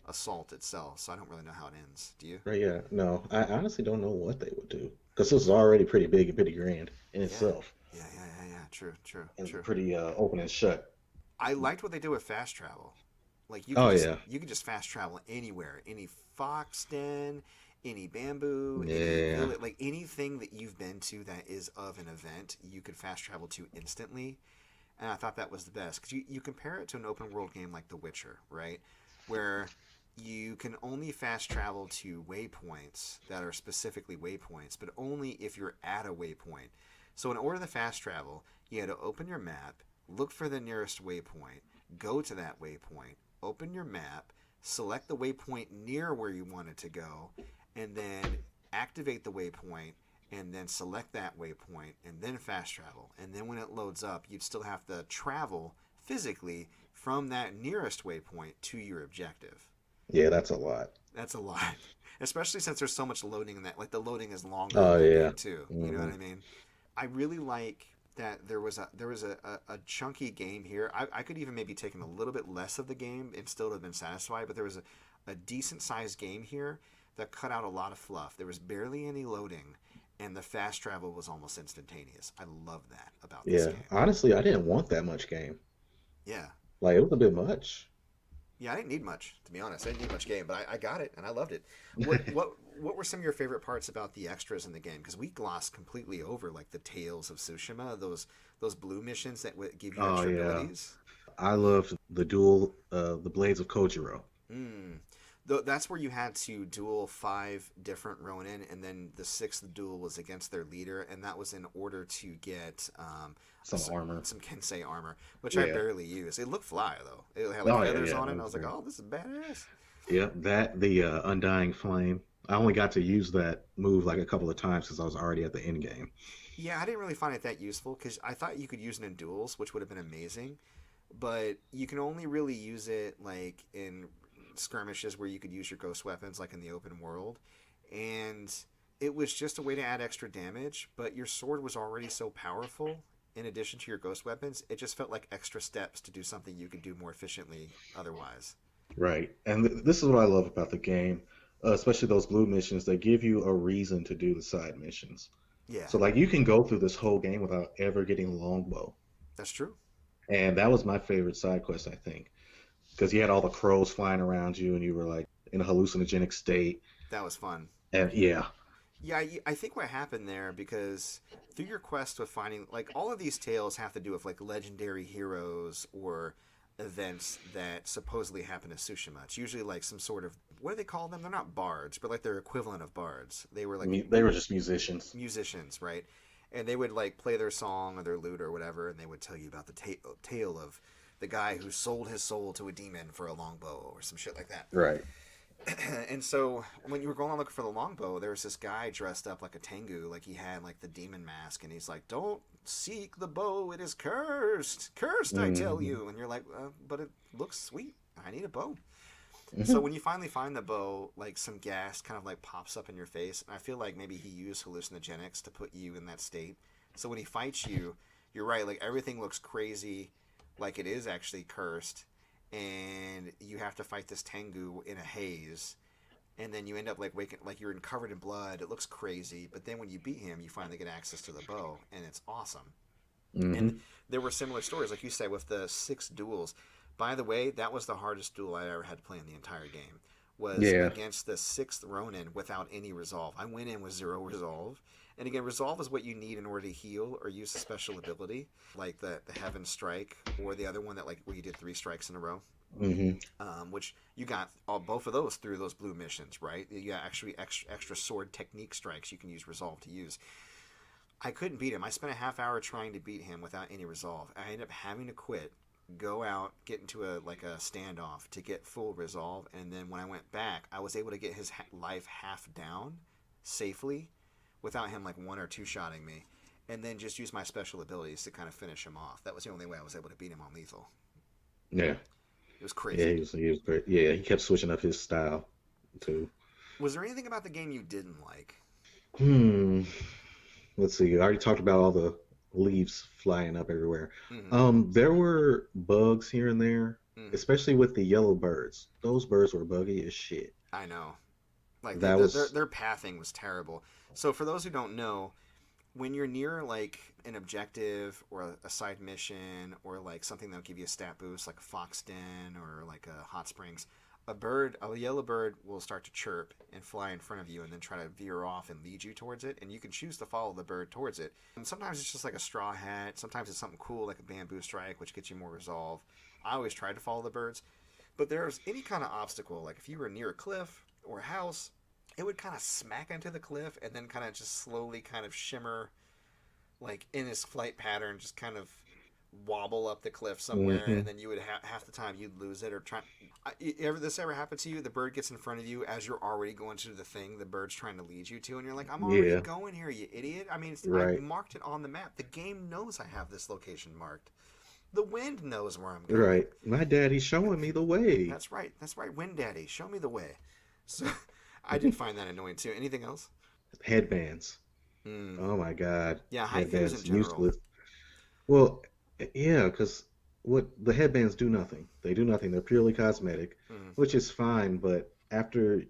assault itself. So I don't really know how it ends. Do you? Right. Yeah. No, I honestly don't know what they would do because this is already pretty big and pretty grand in Yeah, itself, yeah. True, true, and true. pretty open and shut. I liked what they did with fast travel. Like Oh yeah. you can just fast travel anywhere, any fox den, any bamboo, any Yeah. village, like anything that you've been to that is of an event, you could fast travel to instantly. And I thought that was the best because you compare it to an open world game like The Witcher, right, where you can only fast travel to waypoints that are specifically waypoints, but only if you're at a waypoint. So in order to fast travel, you had to open your map, look for the nearest waypoint, go to that waypoint, open your map, select the waypoint near where you wanted to go, and then activate the waypoint, and then select that waypoint, and then fast travel. And then when it loads up, you'd still have to travel physically from that nearest waypoint to your objective. Yeah, that's a lot. That's a lot. Especially since there's so much loading in that. Like, the loading is longer in Oh that yeah. game, too. You know Hmm. what I mean? I really like that there was a chunky game here. I could even maybe taken a little bit less of the game and still have been satisfied, but there was a decent sized game here that cut out a lot of fluff. There was barely any loading, and the fast travel was almost instantaneous. I love that about this Yeah. game. Honestly, I didn't want that much game. Yeah. Like it was a bit much. Yeah, I didn't need much, to be honest. I didn't need much game, but I got it and I loved it. What were some of your favorite parts about the extras in the game? Because we glossed completely over like the Tales of Tsushima, those blue missions that would give you Oh extra yeah. abilities. I loved the duel, the Blades of Kojiro. Mm. That's where you had to duel 5 different Ronin, and then the 6th duel was against their leader, and that was in order to get Some armor. some Kensei armor, which I Yeah. barely used. It looked fly though. It had like Oh yeah, feathers yeah. on it, That and I was was like, great. "Oh, this is badass." Yeah, that the Undying Flame. I only got to use that move like a couple of times because I was already at the end game. Yeah, I didn't really find it that useful because I thought you could use it in duels, which would have been amazing. But you can only really use it like in skirmishes where you could use your ghost weapons, like in the open world. And it was just a way to add extra damage, but your sword was already so powerful. In addition to your ghost weapons, it just felt like extra steps to do something you could do more efficiently otherwise. Right, and this is what I love about the game, especially those blue missions. They give you a reason to do the side missions. Yeah, So like you can go through this whole game without ever getting the longbow, that's true. and that was my favorite side quest, I think, because you had all the crows flying around you, and you were like in a hallucinogenic state, That was fun. and yeah, Yeah, I think what happened there because through your quest with finding like all of these tales have to do with like legendary heroes or events that supposedly happen to Tsushima. It's usually like some sort of what do they call them? They're not bards, but like their equivalent of bards. They were like they were just musicians. musicians, right? And they would like play their song or their lute or whatever, and they would tell you about the tale of the guy who sold his soul to a demon for a longbow or some shit like that. Right. And so when you were going on looking for the longbow, there was this guy dressed up like a tengu, like he had like the demon mask, and he's like, "Don't seek the bow; it is cursed, cursed, I tell Hmm. you." And you're like, "But it looks sweet. I need a bow." So Hmm. when you finally find the bow, like some gas kind of like pops up in your face, and I feel like maybe he used hallucinogenics to put you in that state. So when he fights you, you're right, like everything looks crazy, like it is actually cursed, and you have to fight this Tengu in a haze, and then you end up like waking, like you're covered in blood. It looks crazy, but then when you beat him, you finally get access to the bow, and it's awesome. And Hmm. there were similar stories, like you said, with the 6 duels. By the way, that was the hardest duel I ever had to play in the entire game. Was Yeah. against the 6th Ronin without any resolve. I went in with 0 resolve. And again, resolve is what you need in order to heal or use a special ability, like the Heaven Strike, or the other one that like where you did 3 strikes in a row. Hmm. Which you got both of those through those blue missions, right? You got actually extra sword technique strikes you can use resolve to use. I couldn't beat him. I spent a half hour trying to beat him without any resolve. I ended up having to quit, go out, get into a standoff to get full resolve, and then when I went back, I was able to get his life half down safely without him like 1 or 2 shotting me, and then just use my special abilities to kind of finish him off. That was the only way I was able to beat him on lethal. Yeah. It was Yeah, crazy. he was great. Yeah, he kept switching up his style too. Was there anything about the game you didn't like? Hmm. Let's see. I already talked about all the leaves flying up everywhere. Mm-hmm. There were bugs here and there, Mm-hmm. especially with the yellow birds. Those birds were buggy as shit. I know. Like That was, their pathing was terrible. So for those who don't know, when you're near like an objective or a side mission or like something that'll give you a stat boost, like a fox den or like a hot springs, a yellow bird will start to chirp and fly in front of you and then try to veer off and lead you towards it, and you can choose to follow the bird towards it. And sometimes it's just like a straw hat, sometimes it's something cool like a bamboo strike, which gets you more resolve. I always tried to follow the birds, but there's any kind of obstacle, like if you were near a cliff or a house, it would kind of smack into the cliff and then kind of just slowly kind of shimmer like in his flight pattern, just kind of wobble up the cliff somewhere, Hmm. and then you would half the time you'd lose it or try. Ever this ever happened to you? The bird gets in front of you as you're already going to the thing the bird's trying to lead you to, and you're like, "I'm already Yeah, going here, you idiot!" I mean, I right, marked it on the map. The game knows I have this location marked. The wind knows where I'm going. right. My daddy's showing me the way. That's right. That's right. Wind Daddy, show me the way. So I did find that annoying too. Anything else? Headbands. Mm. Oh my God, Yeah, haikus in headbands general. useless. Well, yeah, because what the headbands do nothing. They do nothing. They're purely cosmetic, Mm. which is fine. But after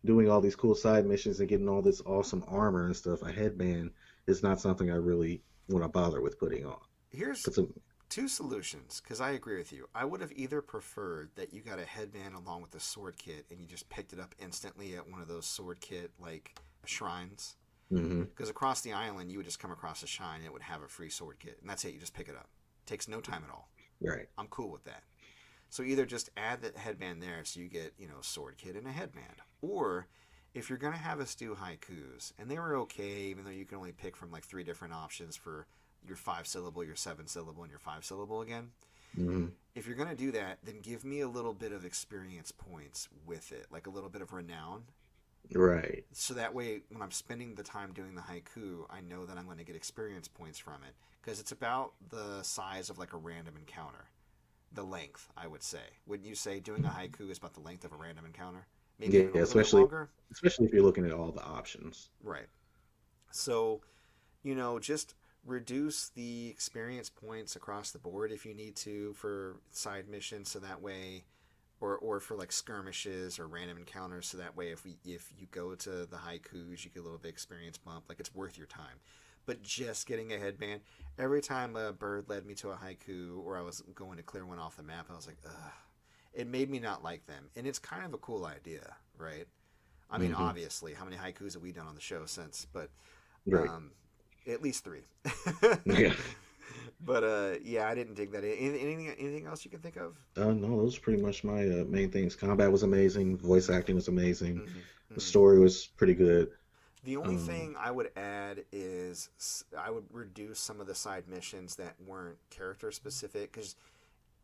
doing all these cool side missions and getting all this awesome armor and stuff, a headband is not something I really want to bother with putting on. Here's 'Cause two solutions because I agree with you. I would have either preferred that you got a headband along with the sword kit and you just picked it up instantly at one of those sword kit like shrines. mhm, Because across the island, you would just come across a shrine and it would have a free sword kit, and that's it. You just pick it up. Takes no time at all. right, I'm cool with that. So either just add the headband there so you get, sword kit and a headband. Or if you're going to have us do haikus, and they were okay, even though you can only pick from like three different options for your 5 syllable, your 7 syllable, and your 5 syllable again. mhm, If you're going to do that, then give me a little bit of experience points with it, like a little bit of renown. right, So that way, when I'm spending the time doing the haiku, I know that I'm going to get experience points from it. Because it's about the size of like a random encounter. The length, I would say. Wouldn't you say doing a haiku is about the length of a random encounter? Maybe yeah, even a little bit especially longer? if you're looking at all the options. Right. So, just reduce the experience points across the board if you need to for side missions so that way or for like skirmishes or random encounters so that way if you go to the haikus you get a little bit experience bump like it's worth your time. But just getting a headband, every time a bird led me to a haiku or I was going to clear one off the map, I was like, ugh. It made me not like them. And it's kind of a cool idea, right? I mean, Hmm. obviously, how many haikus have we done on the show since? But Right. um, at least three. Yeah. But yeah, I didn't dig that. Anything else you can think of? No, those are pretty much my main things. Combat was amazing. Voice acting was amazing. Hmm. The Hmm. story was pretty good. The only Um, thing I would add is I would reduce some of the side missions that weren't character specific because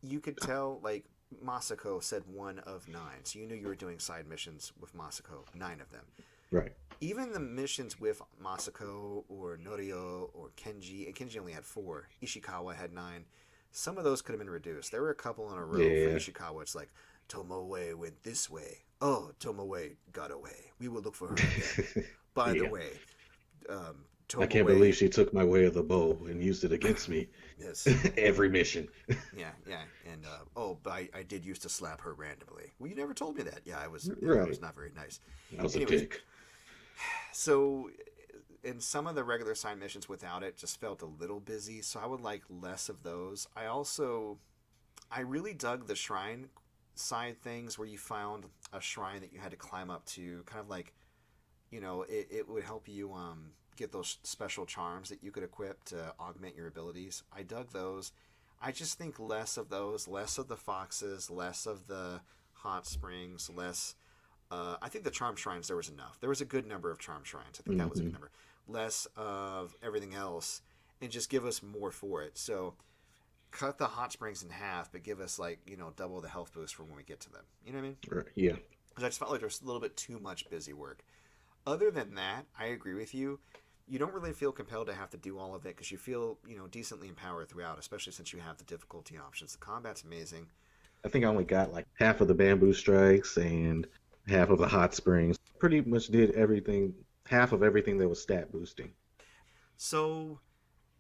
you could tell like Masako said 1 of 9, so you knew you were doing side missions with Masako, 9 of them. right. Even the missions with Masako or Norio or Kenji, and Kenji only had 4. Ishikawa had 9. Some of those could have been reduced. There were a couple in a row for Yeah. Ishikawa. It's like Tomoe went this way. Oh, Tomoe got away. We will look for her again. By the Yeah. way, I can't Tomoe. believe she took my way of the bow and used it against me Yes. every mission. Yeah, yeah, and but I did used to slap her randomly. Well, you never told me that. Yeah, I Right. was not very nice. That was a Anyways, dick. so in some of the regular side missions without it just felt a little busy, so I would like less of those. I really dug the shrine side things where you found a shrine that you had to climb up to, kind of like it would help you get those special charms that you could equip to augment your abilities. I dug those. I just think less of those, less of the foxes, less of the hot springs, less. I think the charm shrines there was enough. There was a good number of charm shrines. I think that was a good Hmm. number. Less of everything else, and just give us more for it. So cut the hot springs in half, but give us like double the health boost for when we get to them. You know what I mean? Right. Yeah. Because I just felt like there's a little bit too much busy work. Other than that, I agree with you. You don't really feel compelled to have to do all of it because you feel, decently empowered throughout, especially since you have the difficulty options. The combat's amazing. I think I only got like half of the bamboo strikes and half of the hot springs. Pretty much did everything, half of everything that was stat boosting. So,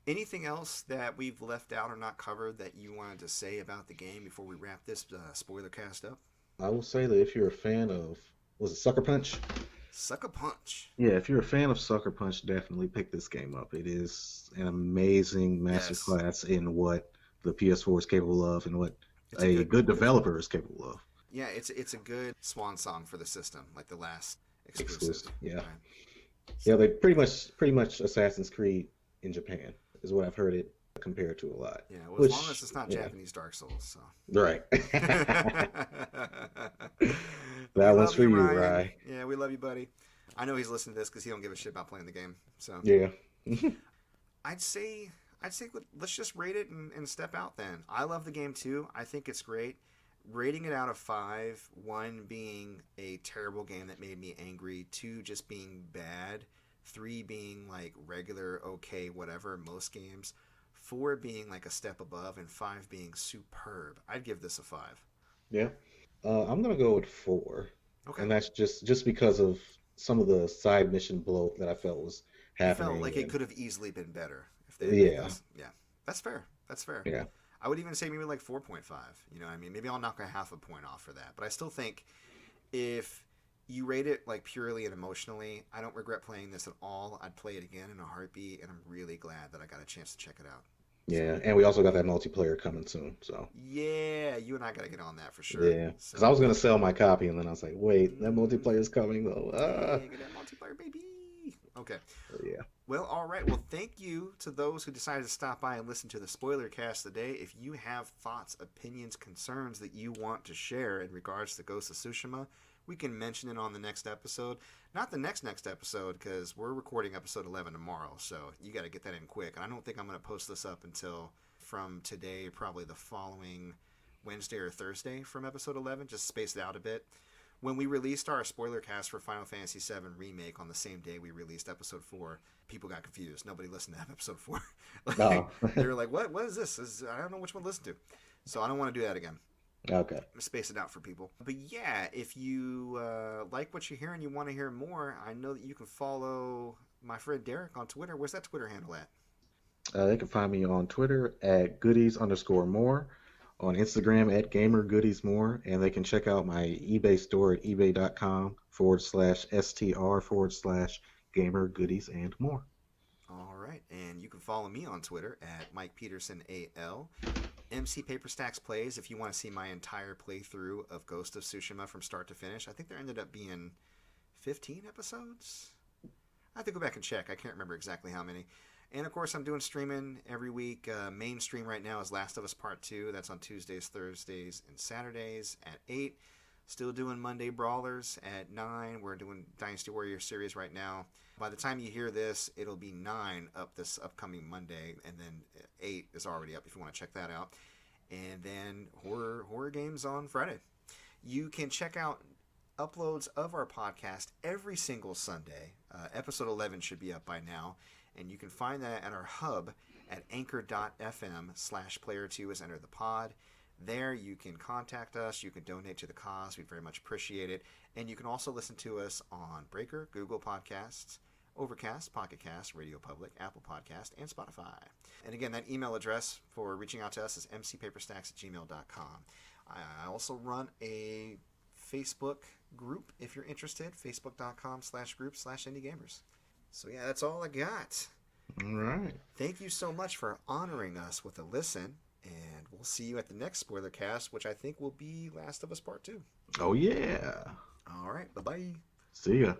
anything else that we've left out or not covered that you wanted to say about the game before we wrap this spoiler cast up? I will say that if you're a fan of, was it Sucker Punch? Suck a punch. Yeah, if you're a fan of Sucker Punch, definitely pick this game up. It is an amazing Yes, masterclass in what the PS4 is capable of and what it's a a good. good developer is capable of. Yeah, it's a good swan song for the system, like the last exclusive. Exclusive. Yeah. Right. Yeah, So they pretty much Assassin's Creed in Japan is what I've heard it compared to a lot. yeah, well, as long as Which, it's not yeah, Japanese Dark Souls, so. right. We That one's love for you, you, Ryan. Rye. Yeah, we love you, buddy. I know he's listening to this because he don't give a shit about playing the game. So, Yeah. I'd say let's just rate it and step out then. I love the game too. I think it's great. Rating it out of 5, 1 being a terrible game that made me angry, 2 just being bad, 3 being like regular, okay, whatever, most games, 4 being like a step above, and 5 being superb. I'd give this a 5. Yeah. I'm gonna go with 4, Okay. and that's just because of some of the side mission bloat that I felt was You felt happening, like it and could have easily been better if they had made yeah, those. Yeah, that's fair. That's fair. yeah, I would even say maybe like 4.5. You know what I mean? Maybe I'll knock a half a point off for that. But I still think if you rate it like purely and emotionally, I don't regret playing this at all. I'd play it again in a heartbeat, and I'm really glad that I got a chance to check it out. So, yeah. And we also got that multiplayer coming soon, so yeah, you and I got to get on that for sure. yeah. Because I So, was gonna sell my copy, and then I was like, wait, that mm, multiplayer is coming though. yeah, get that multiplayer, baby. Okay. Yeah. Well, all right. Well, thank you to those who decided to stop by and listen to the spoiler cast today. If you have thoughts, opinions, concerns that you want to share in regards to Ghost of Tsushima, we can mention it on the next episode. Not the next episode, because we're recording episode 11 tomorrow, so you got to get that in quick. And I don't think I'm going to post this up until from today, probably the following Wednesday or Thursday from episode 11. Just space it out a bit. When we released our spoiler cast for Final Fantasy VII Remake on the same day we released episode 4, people got confused. Nobody listened to episode 4. Like, Oh, they were like, what is this? I don't know which one to listen to. So I don't want to do that again. okay. I'm going to space it out for people. But yeah, if you like what you hear and you want to hear more, I know that you can follow my friend Derrick on Twitter. Where's that Twitter handle at? They can find me on Twitter at goodies_more, on Instagram at gamergoodiesmore, and they can check out my eBay store at ebay.com/str/gamer goodies and more. All right. And you can follow me on Twitter at Mike Peterson AL. MC Paper Stacks Plays if you want to see my entire playthrough of Ghost of Tsushima from start to finish. I think there ended up being 15 episodes. I have to go back and check. I can't remember exactly how many. And of course, I'm doing streaming every week. Main stream right now is Last of Us Part 2. That's on Tuesdays, Thursdays, and Saturdays at 8. Still doing Monday Brawlers at 9. We're doing Dynasty Warrior series right now. By the time you hear this, it'll be 9 up this upcoming Monday, and then 8 is already up if you want to check that out. And then horror games on Friday. You can check out uploads of our podcast every single Sunday. Episode 11 should be up by now. And you can find that at our hub at anchor.fm/player2 is enter the pod. There you can contact us. You can donate to the cause. We'd very much appreciate it. And you can also listen to us on Breaker, Google Podcasts, Overcast, Pocket Cast, Radio Public, Apple Podcast, and Spotify. And again, that email address for reaching out to us is mcpaperstacks@gmail.com. I also run a Facebook group if you're interested, facebook.com/group/indiegamers. So yeah, that's all I got. All right. Thank you so much for honoring us with a listen, and we'll see you at the next spoiler cast, which I think will be Last of Us Part 2. Oh, yeah. All right, bye-bye. See ya.